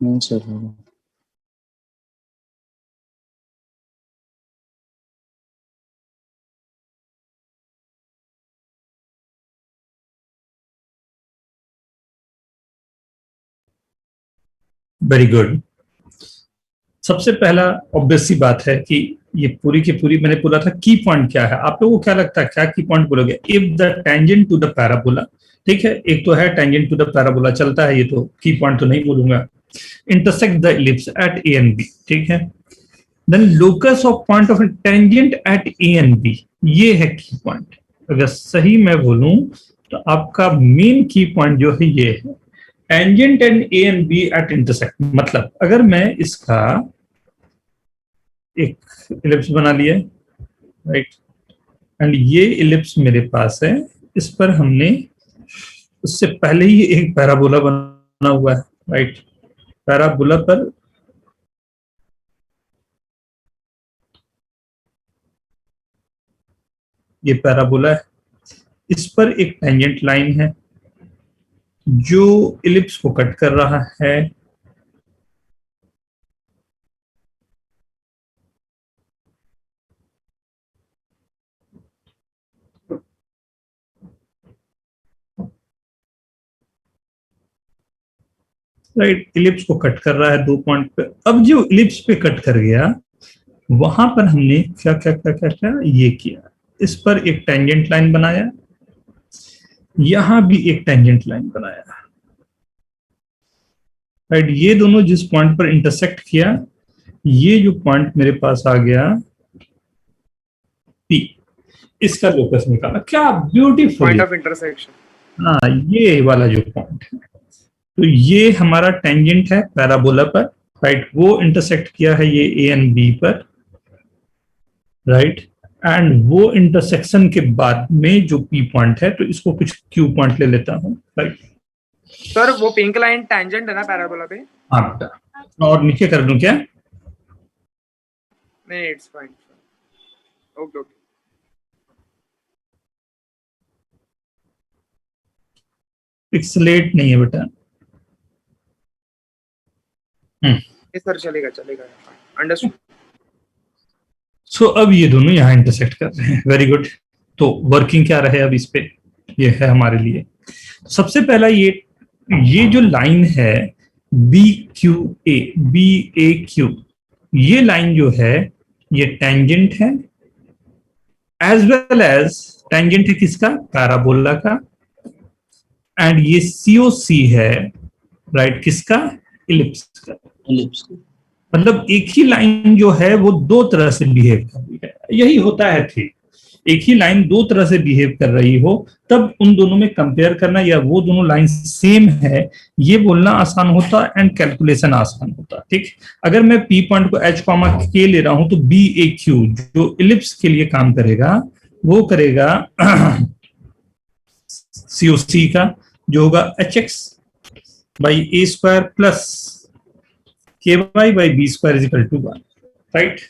सर होगा। Very good. सबसे पहला ऑब्वियस सी बात है कि ये पूरी की पूरी मैंने बोला था की पॉइंट क्या है। आप लोगों को क्या लगता है क्या की पॉइंट बोलोगे? If the tangent to the parabola, ठीक है, एक तो है टेंजेंट टू द पैराबोला चलता है, ये तो की पॉइंट तो नहीं बोलूंगा। Intersect the ellipse at A and B, ठीक है, then locus of point of tangent at A and B, ये है की पॉइंट। अगर सही मैं बोलूं तो आपका मेन की पॉइंट जो है ये है tangent and A and B at intersect. मतलब अगर मैं इसका एक इलिप्स बना लिया, राइट, एंड ये इलिप्स मेरे पास है, इस पर हमने उससे पहले ही एक पैराबोला बना हुआ है, राइट। पैराबोला पर ये पैराबोला है, इस पर एक टेंजेंट लाइन है जो इलिप्स को कट कर रहा है। राइट, इलिप्स को कट कर रहा है 2 पॉइंट पे। अब जो इलिप्स पे कट कर गया वहां पर हमने क्या क्या क्या क्या क्या ये किया, इस पर एक टेंजेंट लाइन बनाया, यहां भी एक टेंजेंट लाइन बनाया, राइट। ये दोनों जिस पॉइंट पर इंटरसेक्ट किया, ये जो पॉइंट मेरे पास आ गया P, इसका लोकस निकाला। क्या ब्यूटीफुल पॉइंट ऑफ इंटरसेक्शन। हाँ, ये वाला जो पॉइंट है, तो ये हमारा टेंजेंट है पैराबोला पर, राइट। वो इंटरसेक्ट किया है ये ए एंड बी पर, राइट। एंड वो इंटरसेक्शन के बाद में जो पी पॉइंट है, तो इसको कुछ क्यू पॉइंट ले लेता हूँ, राइट। सर वो पिंक लाइन टैंजेंट है ना पैराबोला पे? हाँ बेटा, और नीचे कर दूं क्या? नहीं, it's fine. Okay okay. Pixelate नहीं है बेटा। सर चलेगा चलेगा, अंडरस्टूड। सो अब ये दोनों यहाँ इंटरसेक्ट कर रहे हैं, वेरी गुड। तो वर्किंग क्या रहे अब इस पे, ये है हमारे लिए सबसे पहला ये जो लाइन है बी ए क्यू, ये लाइन जो है ये टेंजेंट है, एज वेल एज टेंजेंट है किसका? पैराबोला का। एंड ये COC है, राइट, किसका? इलिप्स का। मतलब एक ही लाइन जो है वो दो तरह से बिहेव कर रही है, यही होता है ठीक। एक ही लाइन दो तरह से बिहेव कर रही हो तब उन दोनों में कंपेयर करना या वो दोनों लाइन सेम है ये बोलना आसान होता एंड कैलकुलेशन आसान होता, ठीक। अगर मैं P पॉइंट को H, K ले रहा हूं तो BAQ जो इलिप्स के लिए काम करेगा वो करेगा COC का, जो होगा HX by A square plus KY by B square is equal to 1, right.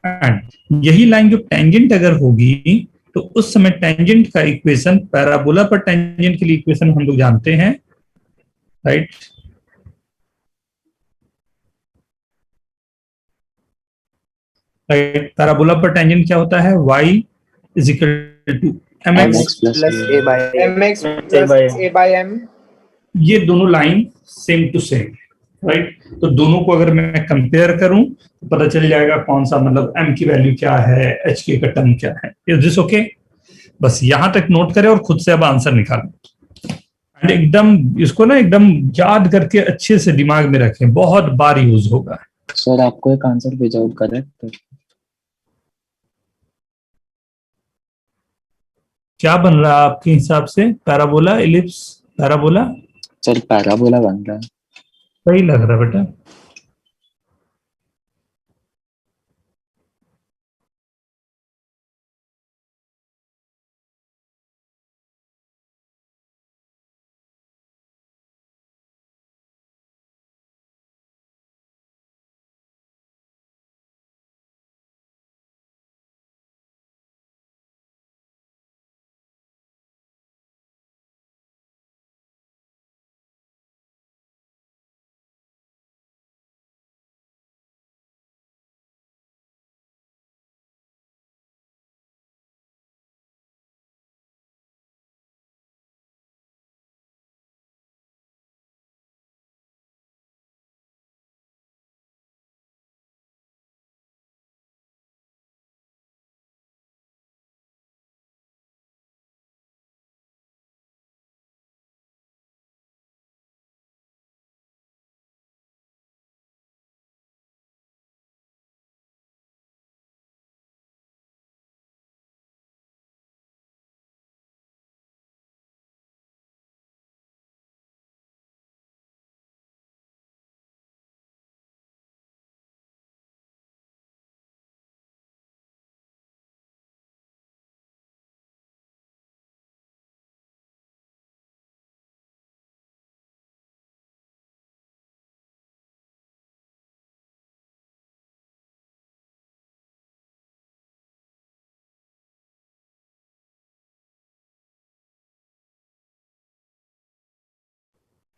And यही लाइन जो टेंजेंट अगर होगी तो उस समय टेंजेंट का इक्वेशन, पैराबोला पर टेंजेंट के लिए इक्वेशन हम लोग जानते हैं, राइट। राइट, पैराबोला पर टेंजेंट क्या होता है? y is equal to mx plus a by mx plus a by m। ये दोनों line same to same, right. तो दोनों को अगर मैं कंपेयर करूं तो पता चल जाएगा कौन सा, मतलब m की वैल्यू क्या है, h का टर्म क्या है। Is this okay? बस यहां तक नोट करें और खुद से अब आंसर निकालें। एंड एकदम इसको ना एकदम याद करके अच्छे से दिमाग में रखें, बहुत बार यूज होगा। सर आपको एक आंसर भेजा आउट करेक्ट? क्या बन रहा है आपके हिसाब से? Parabola, ellipse, parabola? Sir parabola बन रहा है। सही लग रहा है बेटा।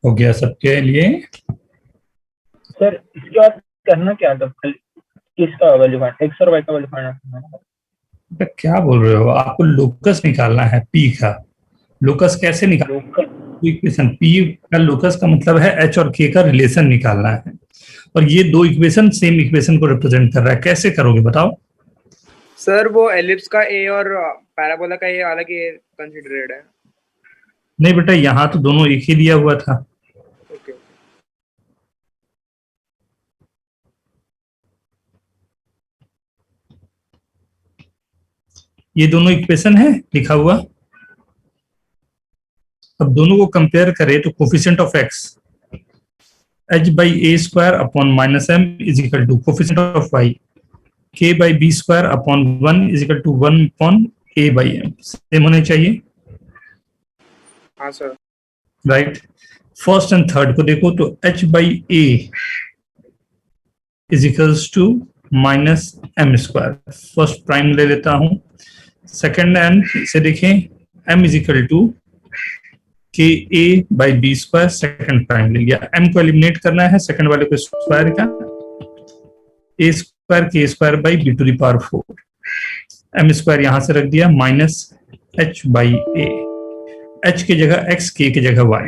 हो गया सबके लिए? सर इसके बाद करना क्या था? किसका वैल्यू फाइंड, एक्स और वाई का वैल्यू फाइंड करना है? बेटा क्या बोल रहे हो? आपको लोकस निकालना है P का। लोकस कैसे निकालना? इक्वेशन P का लोकस का मतलब है H और K का रिलेशन निकालना है, और ये दो इक्वेशन सेम इक्वेशन को रिप्रेजेंट कर रहा है। कैसे करोगे बताओ? सर वो एलिप्स का a और पैराबोला का a अलग ही कंसीडरेड है। नहीं बेटा, यहाँ तो दोनों एक ही दिया हुआ था। ओके। ये दोनों इक्वेशन है लिखा हुआ। अब दोनों को कंपेयर करें तो coefficient of x h by a square upon minus m is equal to coefficient of y k by b square upon 1 is equal to 1 upon a by m. Same होने चाहिए, हाँ sir. Right. First and third को देखो तो h by a is equals to minus m square. First prime ले लेता हूं, second and से देखें m is equal to के a by b square, second prime ले लिया। m को एलिमिनेट करना है, सेकंड वाले को स्क्वायर का a square k square by b to the power 4, m square यहां से रख दिया minus h by a, h की जगह x, k की जगह y।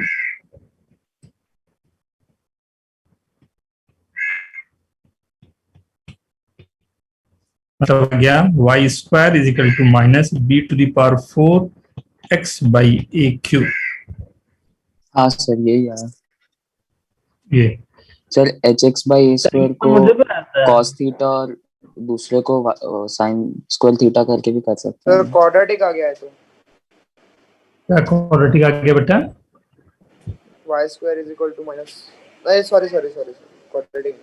मतलब आ गया y square is equal to minus b to the power 4 x by a cube. हाँ सर यही है ये sir. H X by A square को मुझे भी आता है। कॉस थीटा और दूसरे को साइन स्क्वायर थीटा करके भी कर सकते सर हैं। क्वाड्रेटिक आ गया है तो क्या क्वाड्रेटिक आ गया बेटा? y square is equal to minus, नहीं sorry quadratic.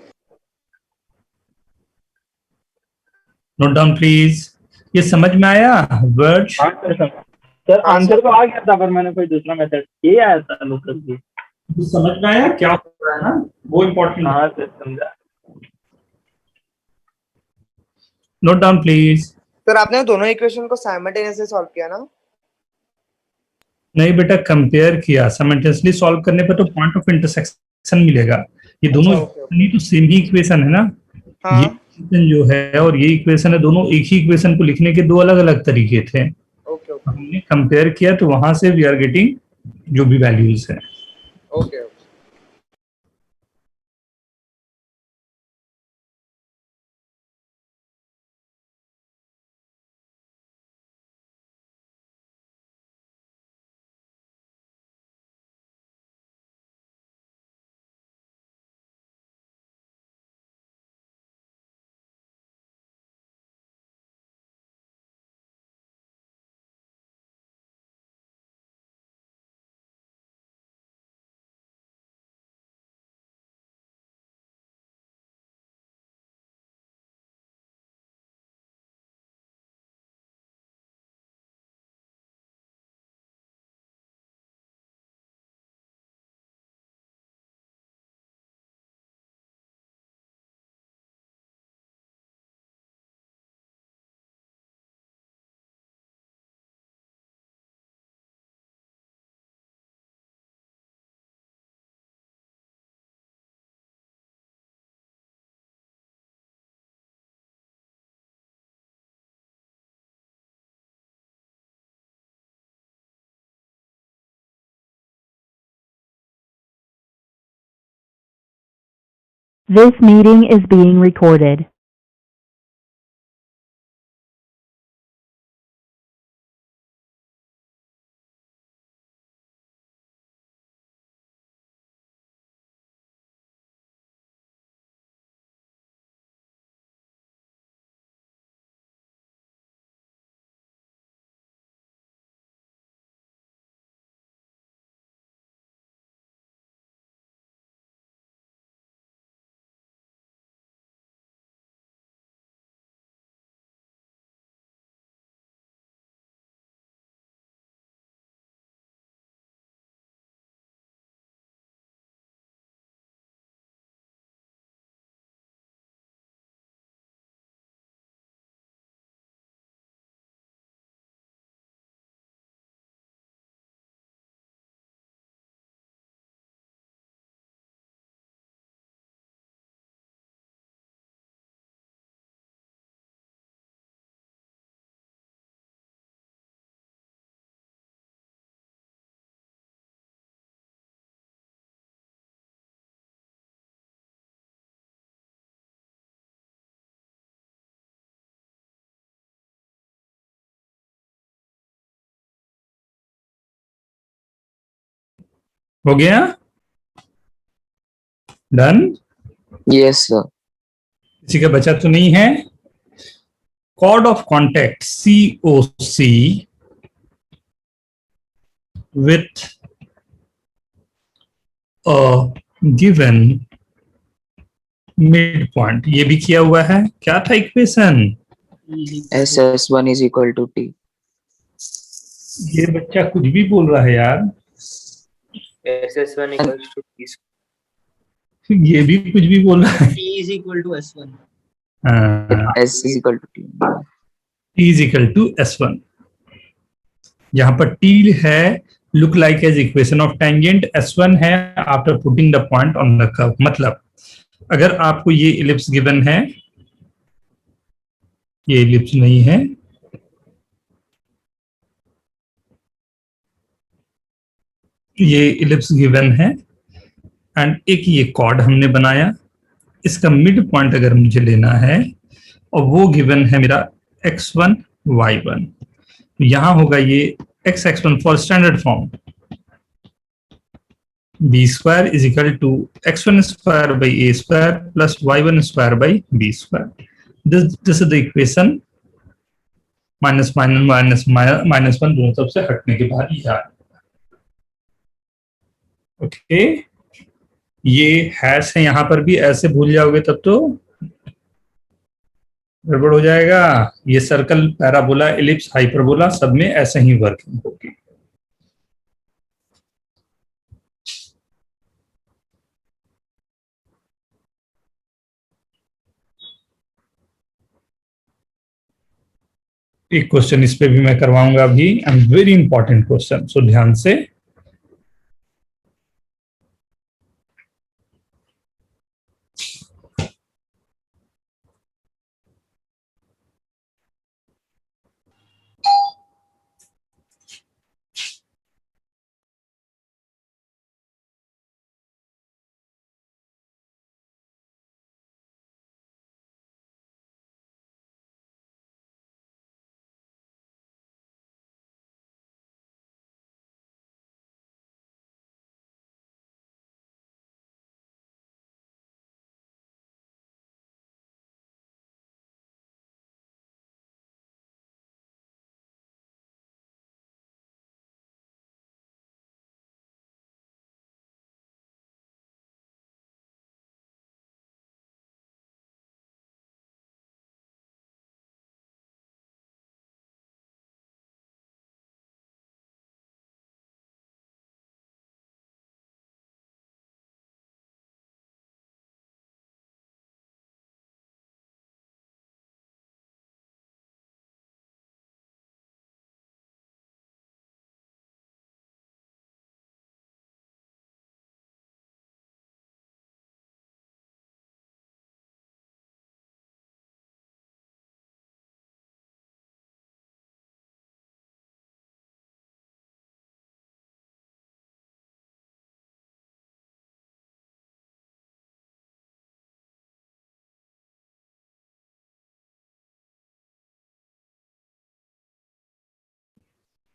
Note down please. ये समझ में आया वर्ड? हाँ सर आंसर तो आ गया था पर मैंने कोई दूसरा मेथड ये आया था लोकल की। समझ में आया क्या हो रहा है ना, वो इम्पोर्टेंट। हाँ सर समझा। Note down please. सर आपने दोनों इक्वेशन को साइमल्टेनियसली सॉल्व किया ना? नहीं बेटा, कंपेयर किया। साइमल्टेनियसली सॉल्व करने पर तो पॉइंट ऑफ इंटरसेक्शन मिलेगा। ये दोनों नहीं तो सेम ही इक्वेशन है ना। हाँ। ये इक्वेशन जो है और ये इक्वेशन है, दोनों एक ही इक्वेशन को लिखने के दो अलग अलग तरीके थे। ओके ओके हमने कंपेयर किया तो वहां से वी आर गेटिंग जो भी वैल्यूज है। Okay okay. This meeting is being recorded. हो गया? डन? Yes sir. किसी का बचा तो नहीं है? Chord of contact COC with given mid point, ये भी किया हुआ है। क्या था equation? SS1 is equal to T. ये बच्चा कुछ भी बोल रहा है यार, SS1 equals to T. ये भी कुछ भी बोल रहा है। T is equal to S1. S is equal to T. T is equal to S1। यहाँ पर T है look like as equation of tangent, S1 है after putting the point on the curve। मतलब अगर आपको ये इलिप्स गिवन है, ये इलिप्स नहीं है, ये इलिप्स गिवन है एंड एक ये कॉर्ड हमने बनाया, इसका मिड पॉइंट अगर मुझे लेना है और वो गिवन है मेरा x1 y1, तो यहां होगा ये x1 for standard form b square is equal to x1 square by a square plus y1 square by b square। this is the equation minus minus one दोनों तरफ से हटने के बाद ये आ ओके। ये हैश है यहाँ पर भी, ऐसे भूल जाओगे तब तो गड़बड़ हो जाएगा। ये सर्कल, पैराबोला, एलिप्स, हाइपरबोला सब में ऐसे ही वर्किंग होगी। एक क्वेश्चन इस पे भी मैं करवाऊंगा अभी, एंड वेरी इंपॉर्टेंट क्वेश्चन, सो ध्यान से।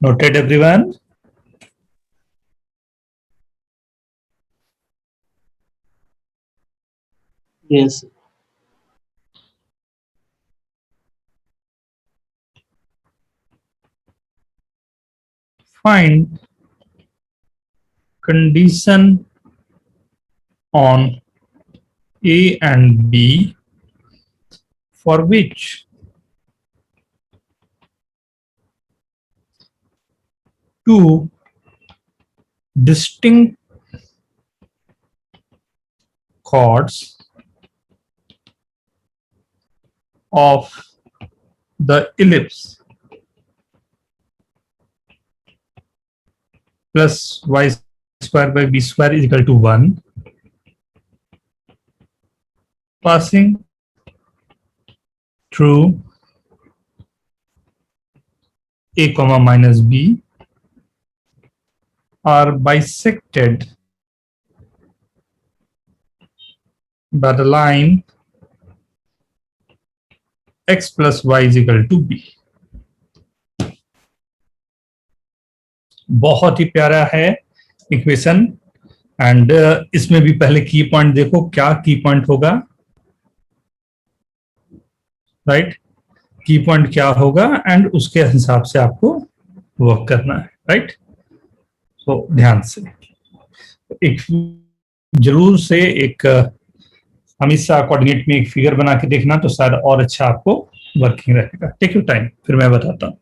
Noted everyone? Yes. Find condition on A and B for which two distinct chords of the ellipse plus y square by b square is equal to 1, passing through a comma minus b are bisected by the line x plus y is equal to b। बहुत ही प्यारा है equation, and इसमें भी पहले की point देखो, क्या की पॉइंट होगा, राइट? की पॉइंट क्या होगा एंड उसके हिसाब से आपको वर्क करना है, राइट? तो ध्यान से जरूर से एक हमेशा कोऑर्डिनेट में एक फिगर बना के देखना, तो शायद और अच्छा आपको वर्किंग रहेगा। टेक योर टाइम, फिर मैं बताता हूँ।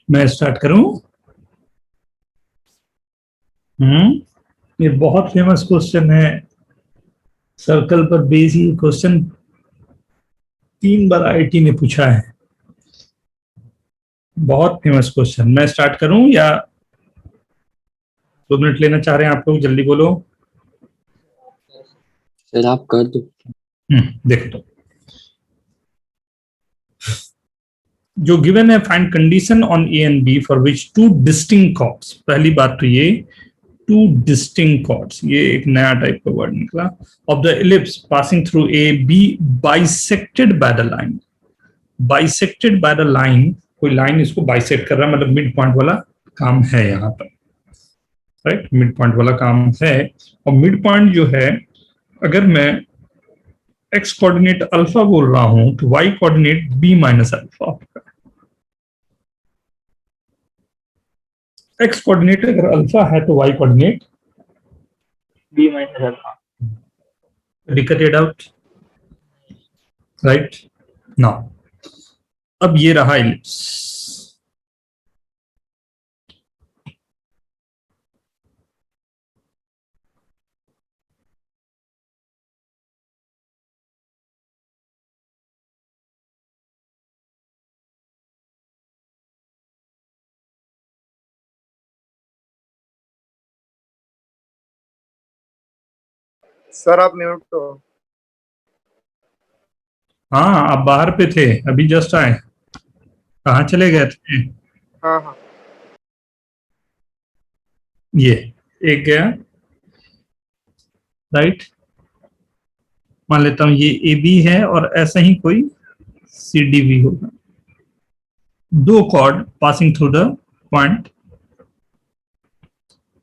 मैं स्टार्ट करूं? ये बहुत फेमस क्वेश्चन है, सर्कल पर बेस। ये क्वेश्चन 3 बार आईआईटी ने पूछा है, बहुत फेमस क्वेश्चन। मैं स्टार्ट करूं या 2 मिनट लेना चाह रहे हैं आप लोग? जल्दी बोलो। सर आप कर दो। देखो तो जो गिवन है, find condition on A and B for which 2 distinct chords. पहली बात तो ये 2 डिस्टिंक्ट कॉर्ड्स, ये एक नया टाइप का वर्ड निकला। Of the ellipse passing through A B bisected by the line. Bisected by the line, कोई लाइन इसको बाइसेक्ट कर रहा है, मतलब मिड पॉइंट वाला काम है यहाँ पर, राइट? मिड पॉइंट वाला काम है। और मिड पॉइंट जो है, अगर मैं एक्स कोऑर्डिनेट अल्फा बोल रहा हूं तो Y coordinate B minus alpha होगा। एक्स कोऑर्डिनेट अगर अल्फा है तो Y coordinate B minus alpha. Dictated out, right? Now अब ये रहा एलिप्स। सर आप म्यूट तो। हाँ, आप बाहर पे थे, अभी जस्ट आए। कहाँ चले गए थे? हाँ हाँ ये एक गया, राइट? मान लेता हूं ये ए बी है और ऐसा ही कोई सी डी भी होगा। 2 cord passing through the point.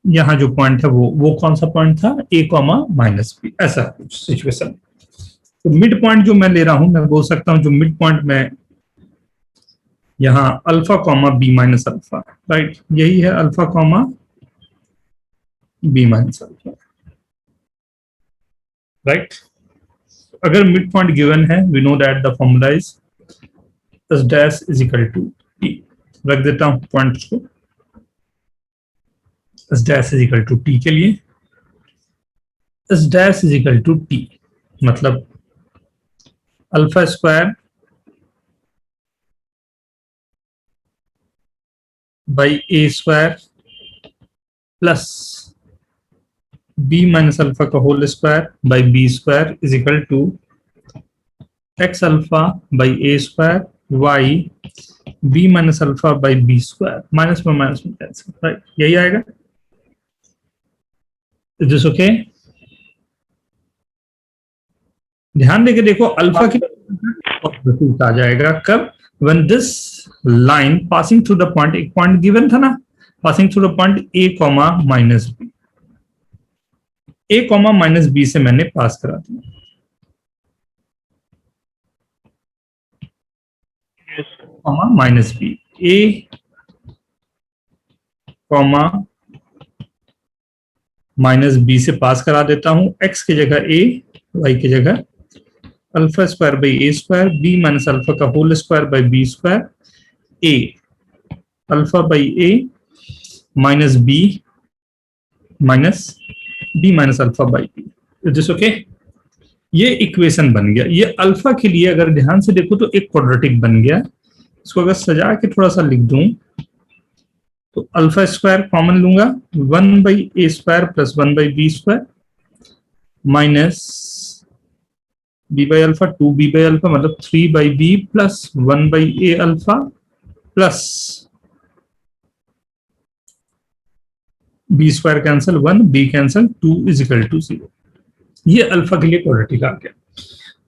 यहां जो पॉइंट है वो कौन सा पॉइंट था? ए कॉमा माइनस बी, ऐसा कुछ सिचुएशन। तो मिड पॉइंट जो मैं ले रहा हूं, मैं बोल सकता हूं जो मिड पॉइंट में यहां alpha comma B minus alpha, right? यही है alpha comma B minus alpha, right? अगर मिड पॉइंट गिवन है, we know that the formula is S dash is equal to T. रख देता हूं पॉइंट्स को। S dash is equal to T के लिए S dash is equal to T मतलब alpha square by A square plus B minus alpha का whole square by B square is equal to X alpha by A square Y B minus alpha by B square. Minus में cancel, right? यही आएगा। Is this okay? ध्यान देके देखो, अल्फा की आ जाएगा कब? When this line passing through the point, एक पॉइंट गिवन था ना, passing through the point A comma minus B. A comma minus B से मैंने पास करा दिया। Comma minus B, A comma minus B से पास करा देता हूं। एक्स की जगह ए, वाई की जगह alpha square by A square, B minus alpha का whole square by B square, A alpha by A minus B minus B minus alpha by B. Is this okay? ये इक्वेशन बन गया। ये alpha के लिए अगर ध्यान से देखो तो एक क्वाड्रेटिक बन गया। इसको अगर सजा के थोड़ा सा लिख दूं तो अल्फा स्क्वायर कॉमन लूंगा, 1 by A square plus 1 by B square minus B by alpha, 2b by alpha मतलब 3 by B plus 1 by A alpha plus B square cancel, 1 B cancel, 2 is equal to 0। ये alpha के लिए quadratic आ गया।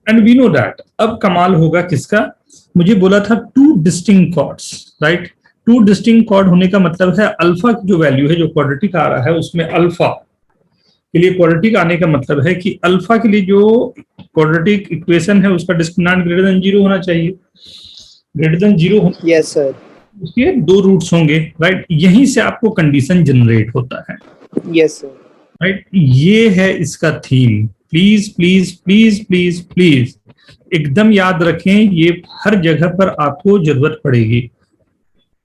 And we know that अब कमाल होगा किसका? मुझे बोला था 2 distinct chords, right? 2 distinct chord होने का मतलब है अल्फा की जो वैल्यू है, जो क्वाड्रेटिक आ रहा है, उसमें अल्फा के लिए क्वाड्रेटिक आने का मतलब है कि अल्फा के लिए जो क्वाड्रेटिक इक्वेशन है उसका डिस्क्रिमिनेंट ग्रेटर देन 0 होना चाहिए। ग्रेटर देन 0 होना, यस सर। उसके 2 रूट्स होंगे, राइट? यहीं से आपको कंडीशन जनरेट होता है, यस सर। राइट? ये है इसका theme. Please please please please please एकदम याद रखें, ये हर जगह पर आपको जरूरत पड़ेगी।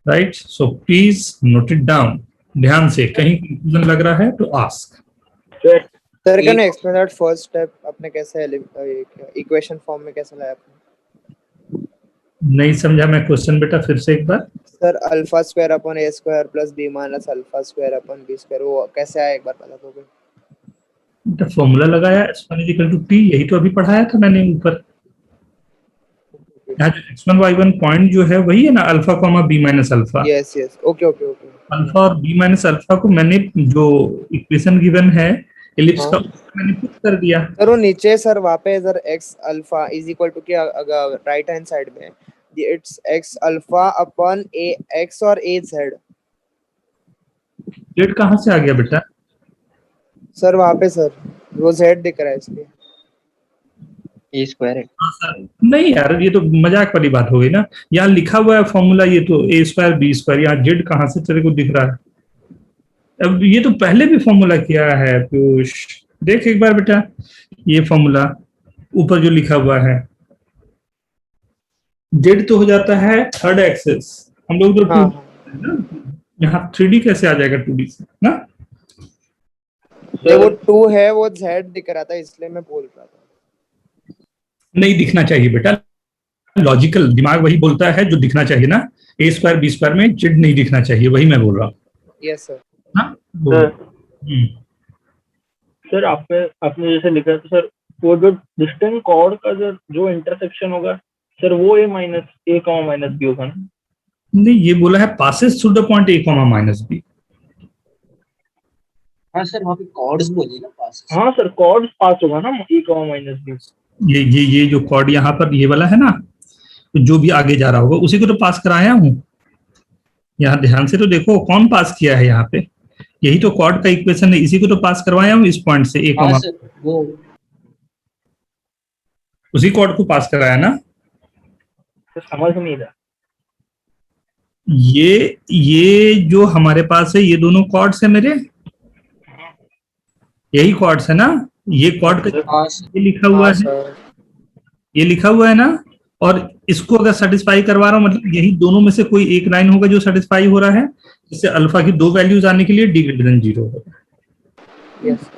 Right, so please note it down ध्यान से, कहीं कंफ्यूजन लग रहा है तो ask. Sir sir can you explain that first step आपने कैसे इक्वेशन फॉर्म में कैसे लाया आपने? नहीं समझा मैं क्वेश्चन बेटा, फिर से एक बार। Sir alpha square upon A square plus B minus alpha square upon B square वो कैसे आया एक बार बता दोगे? बेटा फॉर्मूला लगाया x1 इक्वल टू टी, यही तो अभी पढ़ाया था मैंने ऊपर। यहाँ जो x1 y1 पॉइंट जो है वही है ना, alpha comma B minus alpha. Yes yes okay okay okay. Alpha और बी माइनस अल्फा को मैंने जो इक्वेशन गिवन है एलिप्स का, मैंने पुट कर दिया। सर वो नीचे सर वहाँ पे इधर x alpha is equal to K अगर राइट हैंड साइड में it's x alpha upon a x और a z। जेड कहाँ से आ गया बेटा? सर वहाँ पे सर वो z दिख रहा है इसलिए। ए स्क्वायर है। नहीं यार, ये तो मजाक वाली बात हो गई ना। यहाँ लिखा हुआ है फॉर्मूला, ये तो ए स्क्वायर बी स्क्वायर, यहाँ जेड कहाँ से तेरे को दिख रहा है? अब ये तो पहले भी फॉर्मूला किया है पीयूष, देख एक बार बेटा, ये फॉर्मूला ऊपर जो लिखा हुआ है, जेड तो हो जाता है थर्ड एक्सेस, हम लोग तो हाँ 2 यहाँ 3D कैसे आ जाएगा 2D से ना? ये वो 2 है वो z दिख रहा था इसलिए मैं बोल रहा था। नहीं दिखना चाहिए बेटा, लॉजिकल दिमाग वही बोलता है जो दिखना चाहिए ना। ए स्क्वायर बी स्क्वायर में जेड नहीं दिखना चाहिए, वही मैं बोल रहा हूँ यस सर। ना। सर सर आपने जैसे लिखा तो सर वो जो डिस्टेंट कॉर्ड का जो इंटरसेक्शन होगा सर वो a माइनस a कॉमा माइनस b होगा ना? नहीं, ये बोला है passes through the point A comma minus B. हाँ सर वहाँ पे कॉर्ड्स बोलिए ना पास। हाँ सर कॉर्ड पास होगा ना a कॉमा माइनस b। ये जो कॉर्ड यहाँ पर ये वाला है ना, तो जो भी आगे जा रहा होगा उसी को तो पास कराया हूँ। यहाँ ध्यान से तो देखो कौन पास किया है यहाँ पे, यही तो कॉर्ड का इक्वेशन है, इसी को तो पास करवाया हूँ इस पॉइंट से ए हाँ कॉमा, सर वो उसी कॉर्ड को पास कराया ना। सर समझ नहीं रहा। ये जो हमारे पास है ये दोनों कॉर्ड्स है मेरे, यही कॉर्ड्स है ना। ये कॉर्ड का हाँ सर ये लिखा हुआ हाँ है, सर ये लिखा हुआ है ना, और इसको अगर सेटिस्फाई करवा रहा हूँ मतलब यही दोनों में से कोई एक लाइन होगा जो सेटिस्फाई हो रहा है, जिससे अल्फा की 2 वैल्यूज आने के लिए डी ग्रेटर देन 0 होगा। Yes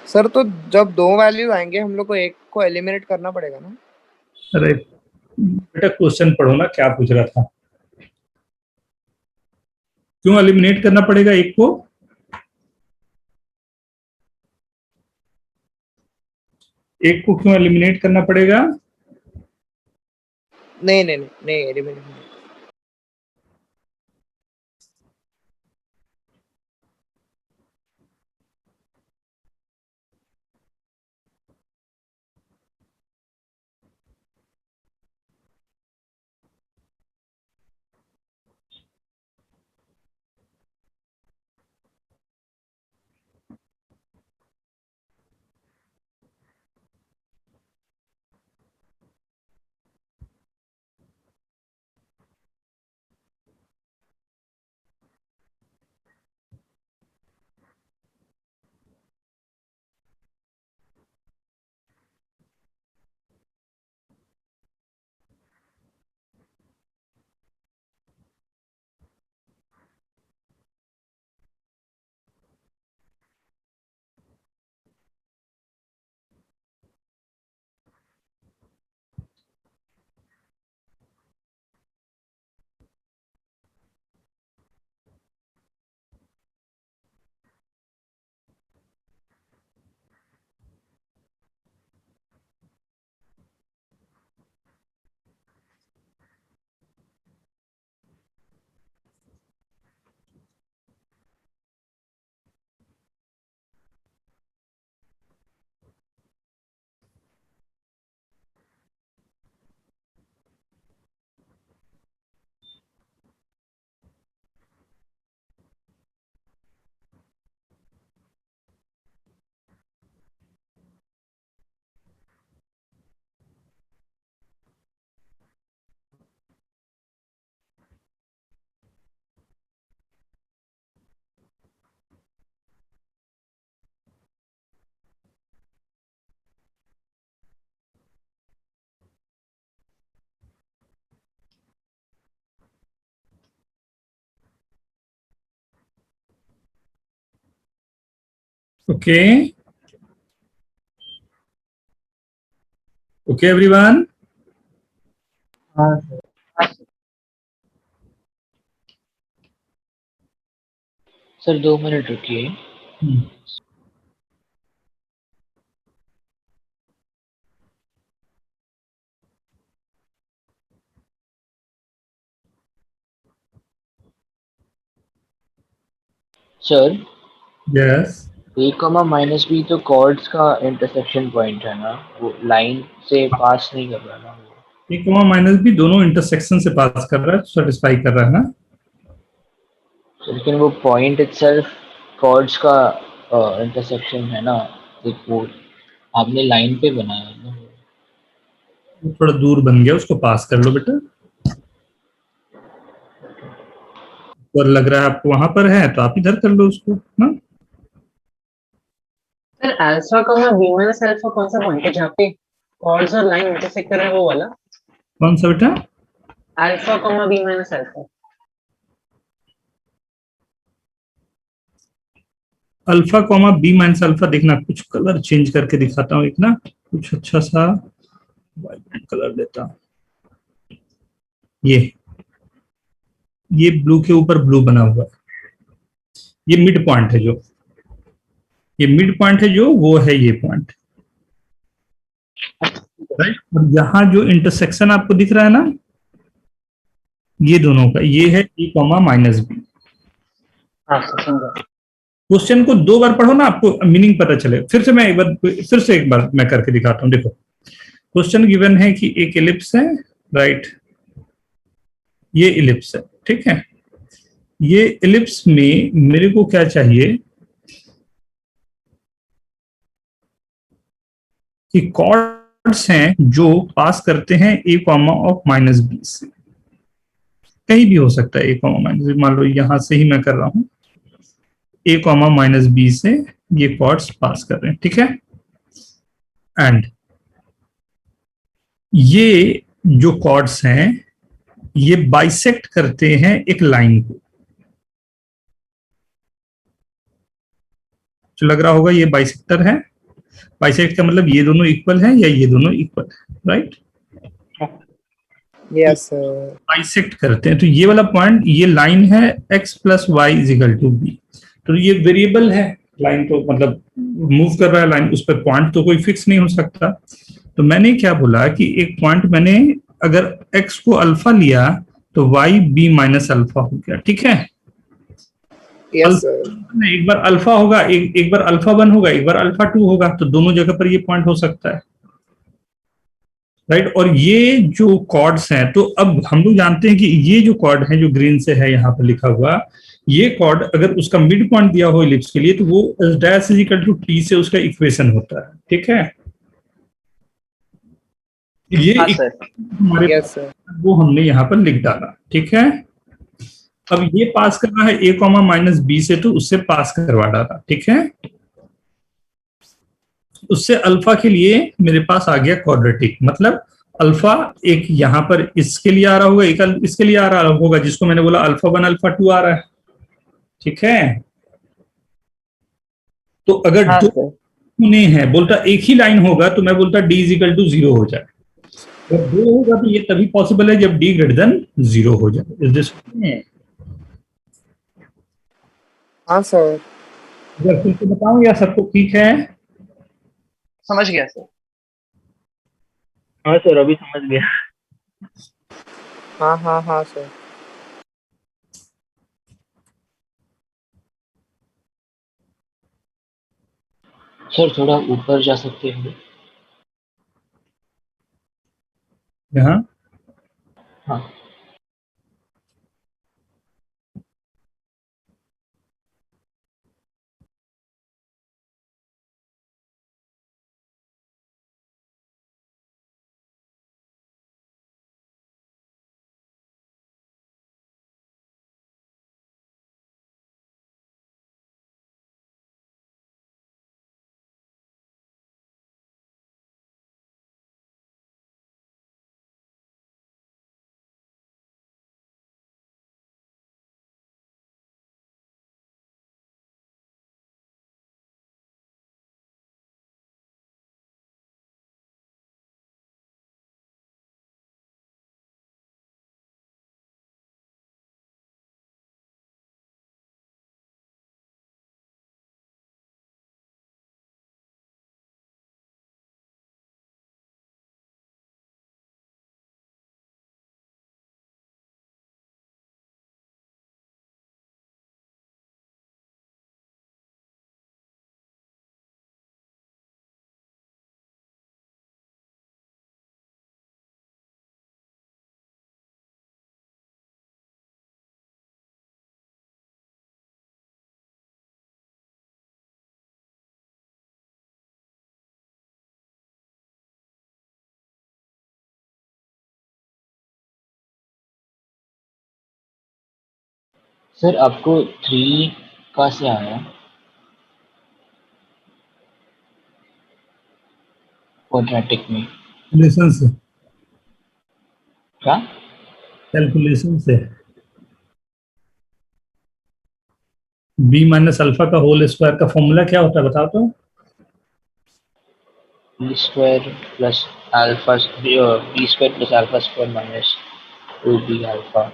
sir. तो जब 2 वैल्यू आएंगे हम लोग को एक को एलिमिनेट करना पड़ेगा ना? अरे बेटा क्वेश्चन पढ़ो ना, क्या पूछ रहा था? क्यों एलिमिनेट करना पड़ेगा एक को? एक को क्यों एलिमिनेट करना पड़ेगा? नहीं नहीं नहीं नहीं एलिमिनेट नहीं। Okay okay everyone. हाँ सर 2 मिनट रुकिए। सर यस, ए कॉमा माइनस बी तो कॉर्ड्स का इंटरसेक्शन पॉइंट है ना, वो लाइन से पास नहीं कर रहा ना वो। ए कॉमा माइनस बी दोनों इंटरसेक्शन से पास कर रहा है, सेटिस्फाई कर रहा है ना। तो लेकिन वो पॉइंट इटसेल्फ कॉर्ड्स का इंटरसेक्शन है ना, एक वो आपने लाइन पे बनाया है ना। वो थोड़ा दूर बन गया, उसको पास कर लो बेटा। और लग रहा है आपको वहां पर है तो आप इधर कर लो उसको ना। Sir alpha comma B minus alpha कौन सा पॉइंट है जहाँ पे कॉर्ड्स और लाइन इंटरसेक्ट कर रहे हैं, वो वाला? कौन सा बेटा? Alpha comma B minus alpha. Alpha comma B minus alpha, देखना कुछ कलर चेंज करके दिखाता हूँ एक ना, कुछ अच्छा सा वाइट कलर देता हूँ। ये ब्लू के ऊपर ब्लू बना हुआ है, ये मिड पॉइंट है जो, ये मिड पॉइंट है जो, वो है ये पॉइंट, राइट। और यहाँ जो इंटरसेक्शन आपको दिख रहा है ना, ये दोनों का, ये है ए कॉमा माइनस बी। हाँ सर समझा। क्वेश्चन को 2 बार पढ़ो ना, आपको मीनिंग पता चले। फिर से एक बार मैं करके दिखाता हूँ। देखो, क्वेश्चन गिवन है कि एक एलिप्स है, राइट, ये एलिप्स है, ठीक है। ये एलिप्स में मेरे को क्या चाहिए कि कॉर्ड्स हैं जो पास करते हैं ए कॉमा ऑफ माइनस बी से, कहीं भी हो सकता है ए कॉमा माइनस बी। मान लो यहां से ही मैं कर रहा हूं, ए कॉमा माइनस बी से ये कॉर्ड्स पास कर रहे हैं, ठीक है। एंड ये जो कॉर्ड्स हैं ये बाइसेक्ट करते हैं एक लाइन को, जो लग रहा होगा ये बाइसेक्टर है। बाइसेक्ट का मतलब ये दोनों इक्वल है या ये दोनों इक्वल है, राइट। Yes sir. बाइसेक्ट करते हैं तो ये वाला पॉइंट, ये लाइन है x plus Y is equal to B, तो ये वेरिएबल है। लाइन तो मतलब मूव कर रहा है लाइन, उस पर पॉइंट तो कोई फिक्स नहीं हो सकता। तो मैंने क्या बोला कि एक पॉइंट मैंने अगर x को अल्फा लिया तो y b माइनस अल्फा हो गया, ठीक है। Yes sir. एक बार अल्फा होगा, एक बार अल्फा 1 होगा, एक बार अल्फा 2 होगा, तो दोनों जगह पर ये पॉइंट हो सकता है, राइट। और ये जो कॉर्ड्स हैं, तो अब हम लोग जानते हैं कि ये जो कॉर्ड है जो ग्रीन से है यहाँ पर लिखा हुआ, ये कॉर्ड अगर उसका मिड पॉइंट दिया हो इलिप्स के लिए तो वो S dash is equal to T से उसका इक्वेशन होता है, ठीक है। ये हाँ सर। हमारे यस सर। वो हमने यहाँ पर लिख डाला, ठीक है। अब ये पास करना है ए कॉमा माइनस बी से, तो उससे पास करवा डाला, ठीक है। उससे अल्फा के लिए मेरे पास आ गया क्वाड्रेटिक, मतलब अल्फा एक यहां पर इसके लिए आ रहा होगा, एक इसके लिए आ रहा होगा, जिसको मैंने बोला अल्फा 1 अल्फा 2 आ रहा है, ठीक है। तो अगर हाँ दो सर। ने हैं, बोलता एक ही लाइन होगा तो मैं बोलता डी इजिकल टू 0 हो जाए। जब 2 होगा तो ये तभी पॉसिबल है जब डी ग्रेटर देन 0 हो जाए। Is this? हाँ सर। अगर फिर से बताऊं या सबको ठीक है? समझ गया सर। हाँ सर अभी समझ गया। हाँ हाँ हाँ सर। सर थोड़ा ऊपर जा सकते हैं? यहाँ हाँ सर आपको 3 कहाँ से आया क्वाड्रेटिक में? कैलकुलेशन से, क्या? कैलकुलेशन से। बी माइनस अल्फा का होल स्क्वायर का फॉर्मूला क्या होता है बताओ तो? B square plus alpha, B square plus alpha square minus 2b alpha.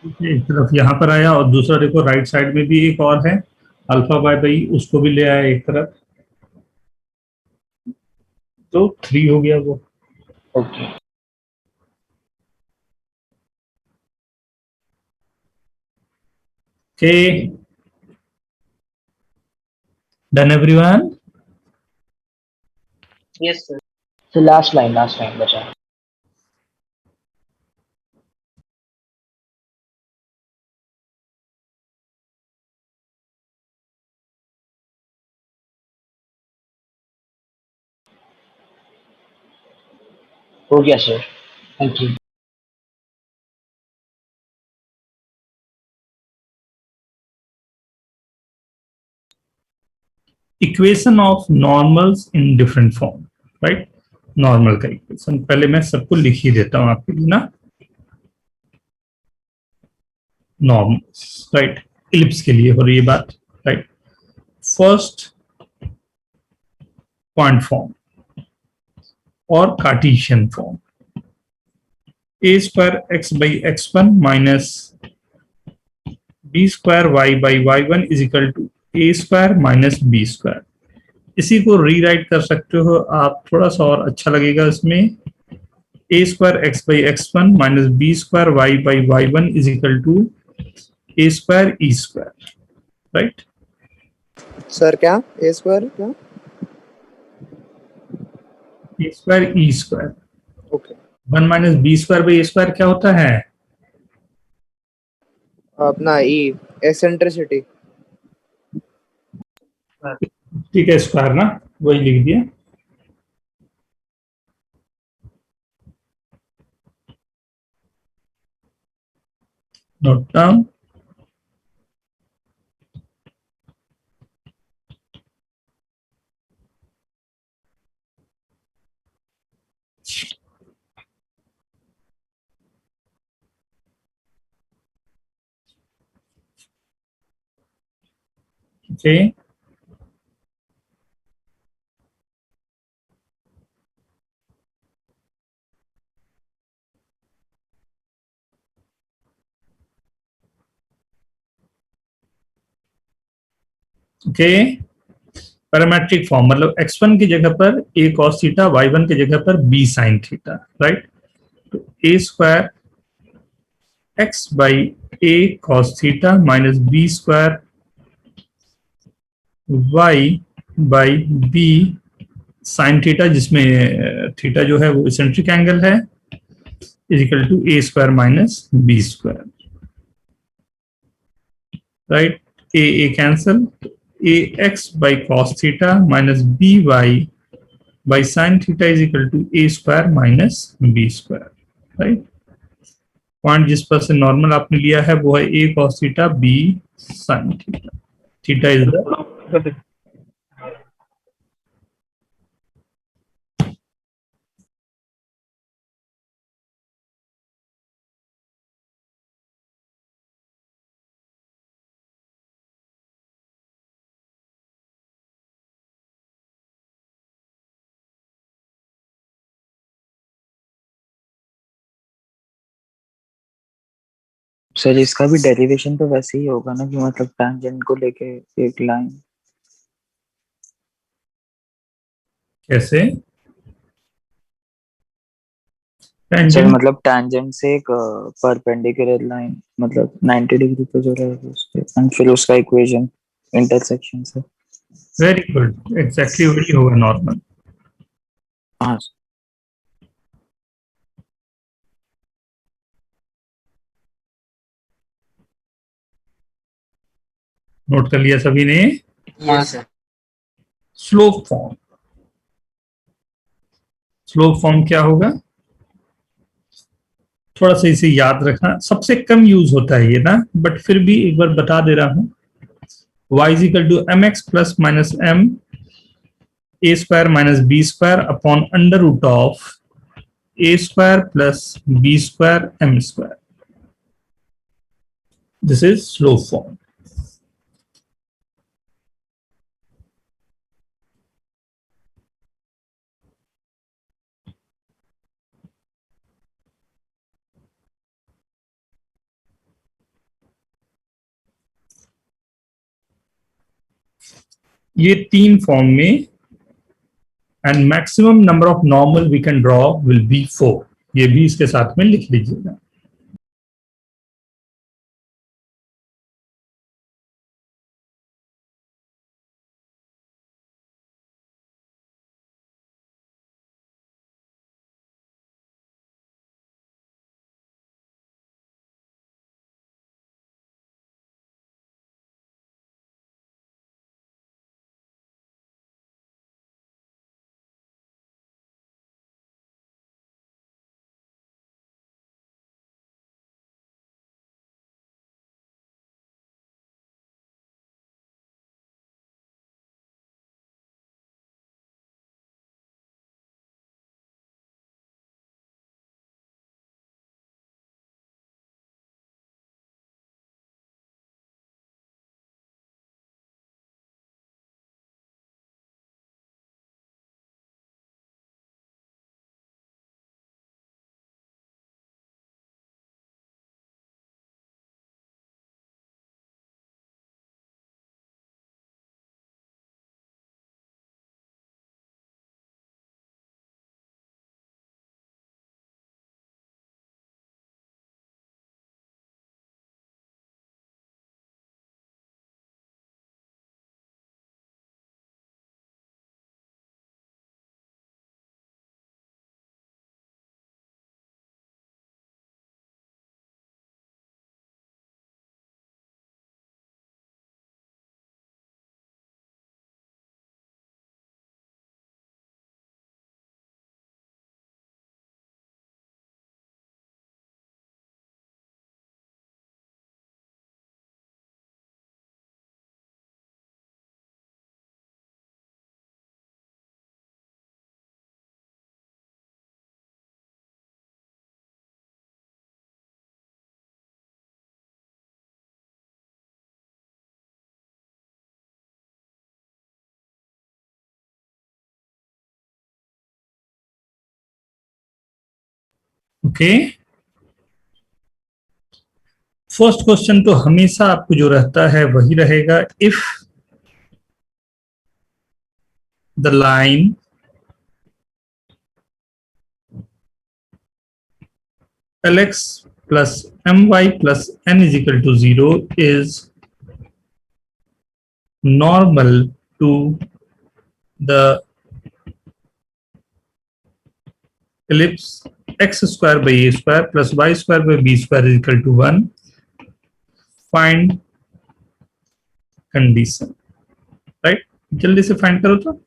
एक तरफ यहाँ पर आया और दूसरा देखो राइट साइड में भी एक और है अल्फा बाय बाई, उसको भी ले आया एक तरफ, तो 3 हो गया वो। Okay. Okay, done everyone? Yes sir. तो लास्ट लाइन बचा। हो गया sir, thank you. Equation of normals in different form, right? Normal का इक्वेशन पहले मैं सबको लिख ही देता हूं आपके लिए ना। नॉर्मल्स, राइट, इलिप्स के लिए हो रही है बात, राइट? फर्स्ट पॉइंट फॉर्म और Cartesian form, A square X by X one minus B square Y by Y one is equal to A square minus B square. इसी को रीराइट कर सकते हो आप, थोड़ा सा और अच्छा लगेगा इसमें, A square X by X one minus B square Y by Y one is equal to A square E square, right? Sir क्या ए स्क्वायर क्या? A square E square. Okay, 1 minus B square by A square क्या होता है? अपना ई eccentricity. ठीक है, square ना, वही लिख दिया। Note down. Okay, okay, parametric form मतलब x1 की जगह पर a cos थीटा, y1 की जगह पर b sin थीटा, राइट? तो a square x by a cos theta minus b square y by b sin theta, जिसमें थीटा जो है वो इसेंट्रिक एंगल है, is equal to a square minus b square, right? a cancel, ax by cos theta minus by by sin theta is equal to a square minus b square, right? Point जिस पर से normal आपने लिया है वो है a cos theta b sin theta, theta is the sir इसका भी डेरिवेशन तो वैसे ही होगा ना, कि मतलब टैंजेंट को लेके एक लाइन। कैसे? सर टेंजेंट मतलब टैंजेंट से एक परपेंडिकुलर लाइन, मतलब 90 डिग्री पे जो रहेगा उस पे, एंड फिर उसका इक्वेशन इंटरसेक्शन से। वेरी गुड, एग्जैक्टली वही होगा नॉर्मल। हाँ नोट कर लिया सभी ने? Yes sir. Slope form, slope form क्या होगा? थोड़ा सा इसे याद रखना, सबसे कम यूज होता है ये ना, बट फिर भी एक बार बता दे रहा हूं। y is equal to M X plus minus M A square minus B square upon under root of A square plus B square M square. This is slope form. ये तीन फॉर्म में, and maximum number of normal we can draw will be 4। ये भी इसके साथ में लिख लीजिएगा। ओके, फर्स्ट क्वेश्चन तो हमेशा आपको जो रहता है वही रहेगा। If the line lx plus my plus n is equal to 0 is normal to the ellipse x square by a square plus y square by b square is equal to 1, find condition, right? जल्दी से find करो तो।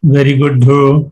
Very good ध्रुव.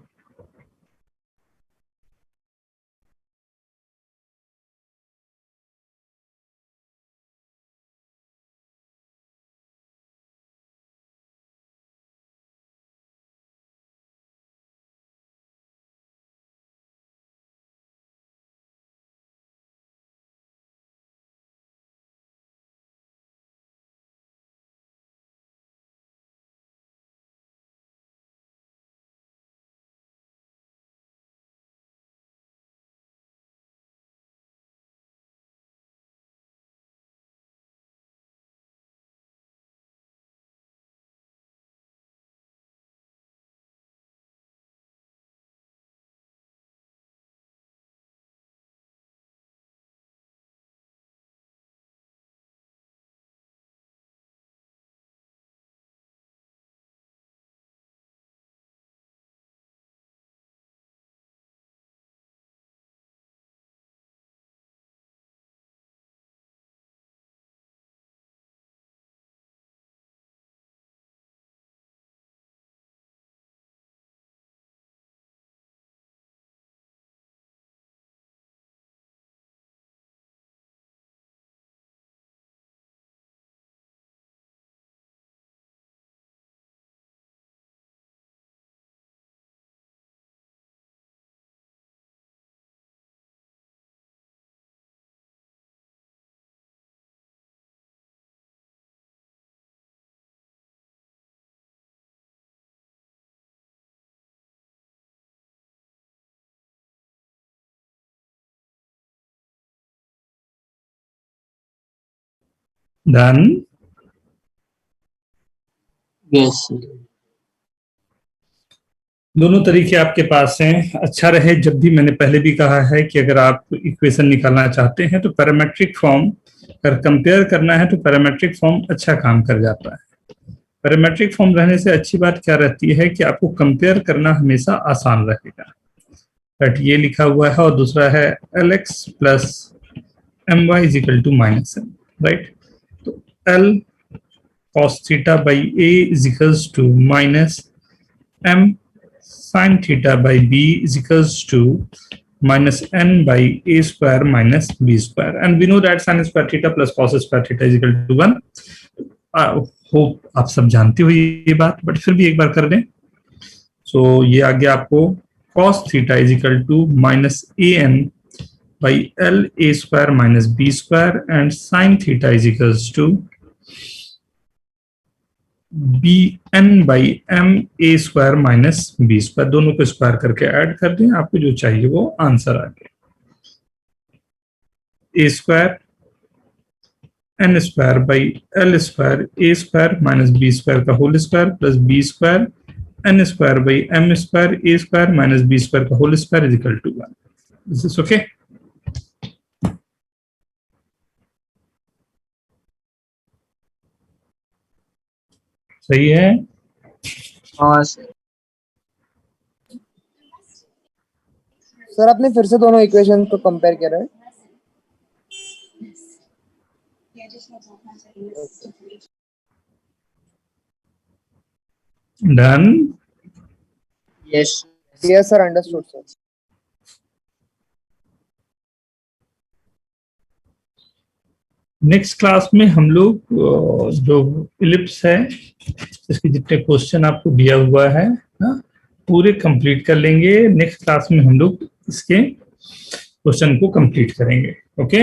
Done. Yes दोनों तरीके आपके पास हैं. अच्छा रहे, जब भी मैंने पहले भी कहा है कि अगर आप इक्वेशन निकालना चाहते हैं तो पैरामेट्रिक फॉर्म, अगर कंपेयर करना है तो पैरामेट्रिक फॉर्म अच्छा काम कर जाता है. पैरामेट्रिक फॉर्म रहने से अच्छी बात क्या रहती है कि आपको कंपेयर करना हमेशा आसान रहेगा. बट ये लिखा हुआ है और दूसरा है lx plus my is equal to minus M, right. तो l cos theta by a is equals to minus m sin theta by b is equals to minus n by a square minus b square, and we know that sin square theta plus cos square theta is equal to 1. Hope आप सब जानते हो ये बात, but फिर भी एक बार कर दें. सो ये आ गया आपको cos theta is equal to minus an by l a square minus b square, and sin theta is equals to B N by M A square minus B square. दोनों को स्क्वायर करके ऐड कर दें, आपको जो चाहिए वो answer आ गया. A square N square by L square A square minus B square का whole square plus B square N square by M square A square minus B square का whole square is equal to 1. This is okay. सही है. हाँ sir आपने फिर से दोनों equation को कंपेयर करा है. Done. Yes yes sir, understood sir. Next class में हम लोग जो इलिप्स है इसके जितने क्वेश्चन आपको दिया हुआ है पूरे कंप्लीट कर लेंगे. नेक्स्ट क्लास में हम लोग इसके क्वेश्चन को कंप्लीट करेंगे. ओके.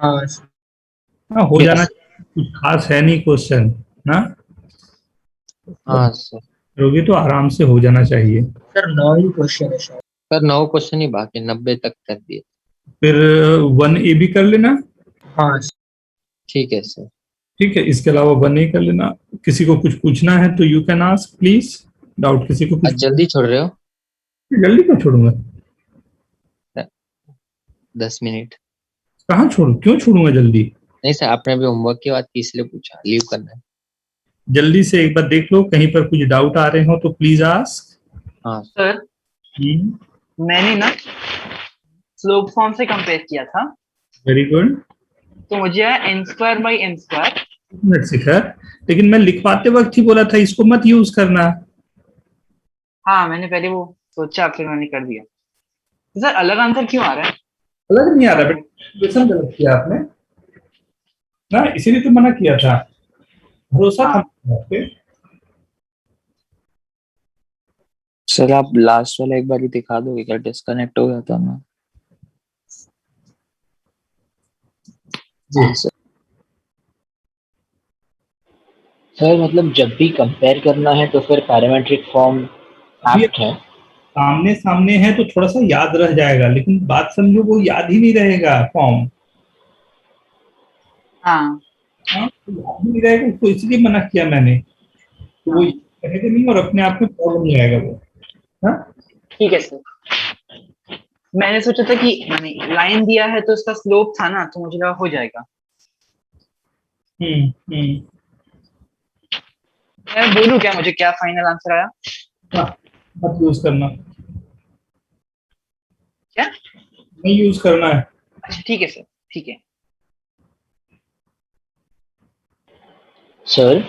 हाँ हो जाना, कुछ खास है नहीं क्वेश्चन ना. हाँ सर. करोगे तो आराम से हो जाना चाहिए. सर 9 ही क्वेश्चन है शायद. सर 9 क्वेश्चन ही बाकी, 90 तक कर दिए. फिर 1A भी कर लेना. हाँ ठीक है सर. ठीक है, इसके अलावा 1A कर लेना. किसी को कुछ पूछना है तो you can ask please. Doubt किसी को आज जल्दी छोड़ रहे हो? जल्दी क्यों छोड़ूंगा? 10 मिनट. कहाँ छोड़ू, क्यों छोड़ूंगा जल्दी? नहीं सर, आपने अभी होमवर्क की बात की इसलिए पूछा. लीव करना है. जल्दी से एक बार देख लो, कहीं पर कुछ डाउट आ रहे हो तो प्लीज आस्क. हाँ सर, मैंने ना स्लोप फॉर्म से कंपेयर किया था. Very good. तो मुझे आया n square by n square. Minute Shikhar, लेकिन मैं लिखवाते वक्त ही बोला था इसको मत यूज करना. हाँ मैंने पहले वो सोचा फिर मैंने कर दिया। तो सर अलग आंसर क्यों आ रहा है? अलग नहीं आ रहा बेटा, कैलकुलेशन गलत किया आपने ना, इसीलिए तो मना किया था, भरोसा था हाँ आप पे। सर आप लास्ट वाला एक बार ही दिखा दोगे क्या, डिस्कनेक्ट हो गया था ना। जी सर सर मतलब जब भी कंपेयर करना है तो फिर पैरामीट्रिक फॉर्म अभी एप्ट है। आमने सामने है तो थोड़ा सा याद रह जाएगा, लेकिन बात समझो वो याद ही नहीं रहेगा फॉर्म। हाँ हाँ, तो याद ही नहीं रहेगा, उसको इसलिए मना किया मैंने, तो वो हाँ कहेगा नहीं और अपने आप में प्रॉब्लम नहीं आएगा वो। हाँ ठीक है सर। मैंने सोचा था कि मैंने लाइन दिया है तो उसका स्लोप था ना, तो मुझे लगा हो जाएगा। हम्म। मैं बोलूँ क्या, मुझे क्या फाइनल आंसर आया? हाँ, मत यूज करना, क्या? नहीं यूज करना है। अच्छा ठीक है सर, ठीक है। सर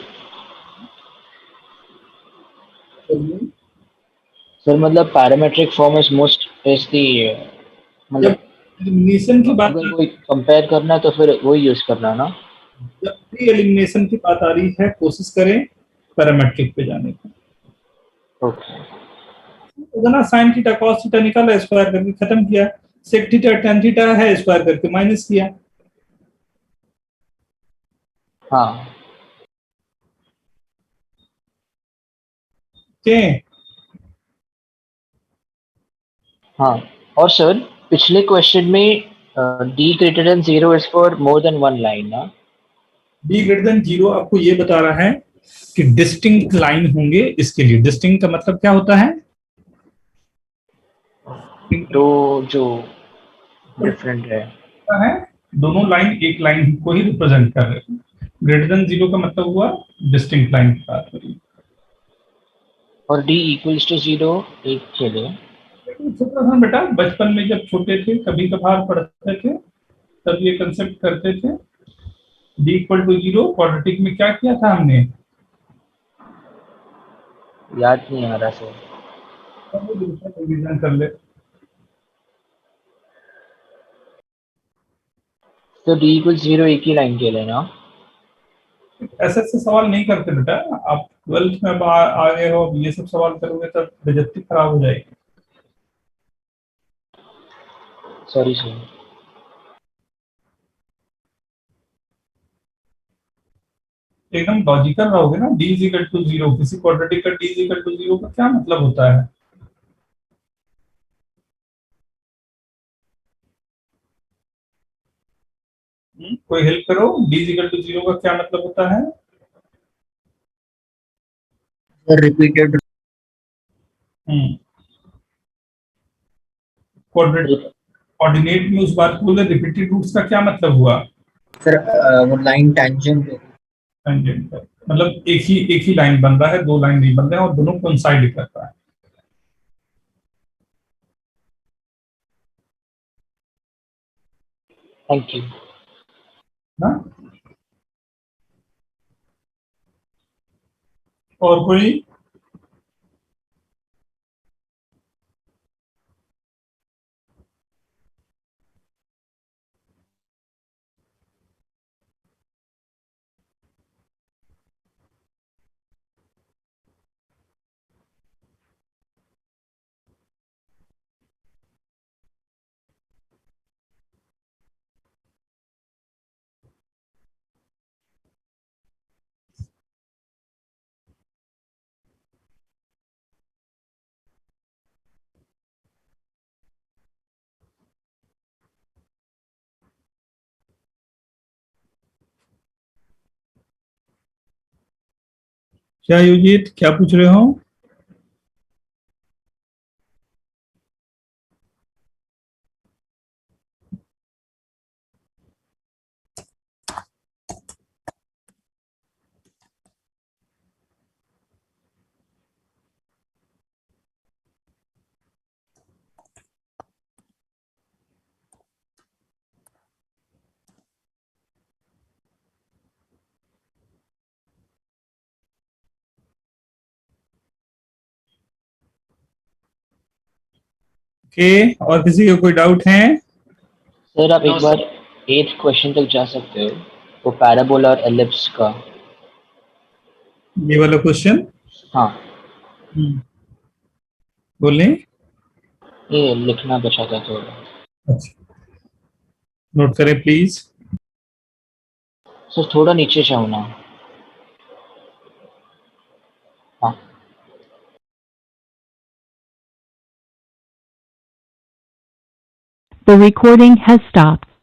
सर मतलब parametric form is most is the जब मतलब एलिमिनेशन की बात, अगर कोई कंपेयर करना है तो फिर वही यूज करना है ना। जब भी एलिमिनेशन की बात आ रही है कोशिश करें पैरामेट्रिक पे जाने की। ओके तो ना साइन थीटा कॉस थीटा निकाला, स्क्वायर करके खत्म किया, सेक थीटा tan थीटा है, स्क्वायर करके माइनस किया। हाँ ठीक। हाँ। और सर पिछले क्वेश्चन में D greater than zero is for more than one line ना। बी ग्रेटर देन जीरो आपको ये बता रहा है कि डिस्टिंक्ट लाइन होंगे, इसके लिए डिस्टिंक्ट का मतलब क्या होता है? दो जो डिफरेंट है। है दोनों लाइन एक लाइन को ही रिप्रेजेंट कर रहे हैं। ग्रेटर देन जीरो का मतलब हुआ डिस्टिंक्ट लाइन की बात हो रही है। और डी इक्वल्स टू जीरो एक के लिए। छोटा था बेटा, बचपन में जब छोटे थे कभी कभार पढ़ते थे तब ये कंसेप्ट करते थे। D equal to zero quadratic में क्या किया था हमने? याद नहीं आ रहा सर। रिवीजन कर ले। तो डी इक्वल्स जीरो एक ही लाइन के लिए ना। ऐसे ऐसे सवाल नहीं करते बेटा, आप 12th में अब आ गए हो, अब ये सब सवाल करोगे तब बेइज्जती खराब हो जाएगी। Sorry sir. एकदम लॉजिकल रहोगे ना, D is equal to zero, किसी क्वाड्रेटिक का D is equal to zero का क्या मतलब होता है? कोई हेल्प करो, D is equal to zero का क्या मतलब होता है? रिपीटेड। कोऑर्डिनेट में उस बात को बोले, रिपीटेड रूट्स का क्या मतलब हुआ? सर वो लाइन टेंजेंट। टेंजेंट का मतलब एक ही लाइन बन रहा है, दो लाइन नहीं बन रहे हैं और दोनों कोइंसाइड कर रहा है थैंक यू। ना। और कोई? क्या युजीत, क्या पूछ रहे हो? ओके, और किसी को कोई डाउट है? सर आप No, एक बार 8th क्वेश्चन तक जा सकते हो, वो पैराबोला और एलिप्स का। ये वाला क्वेश्चन हाँ बोलें। ये लिखना बचा था थोड़ा। अच्छा, नोट करें प्लीज। सर थोड़ा नीचे जाओ ना। हाँ The recording has stopped.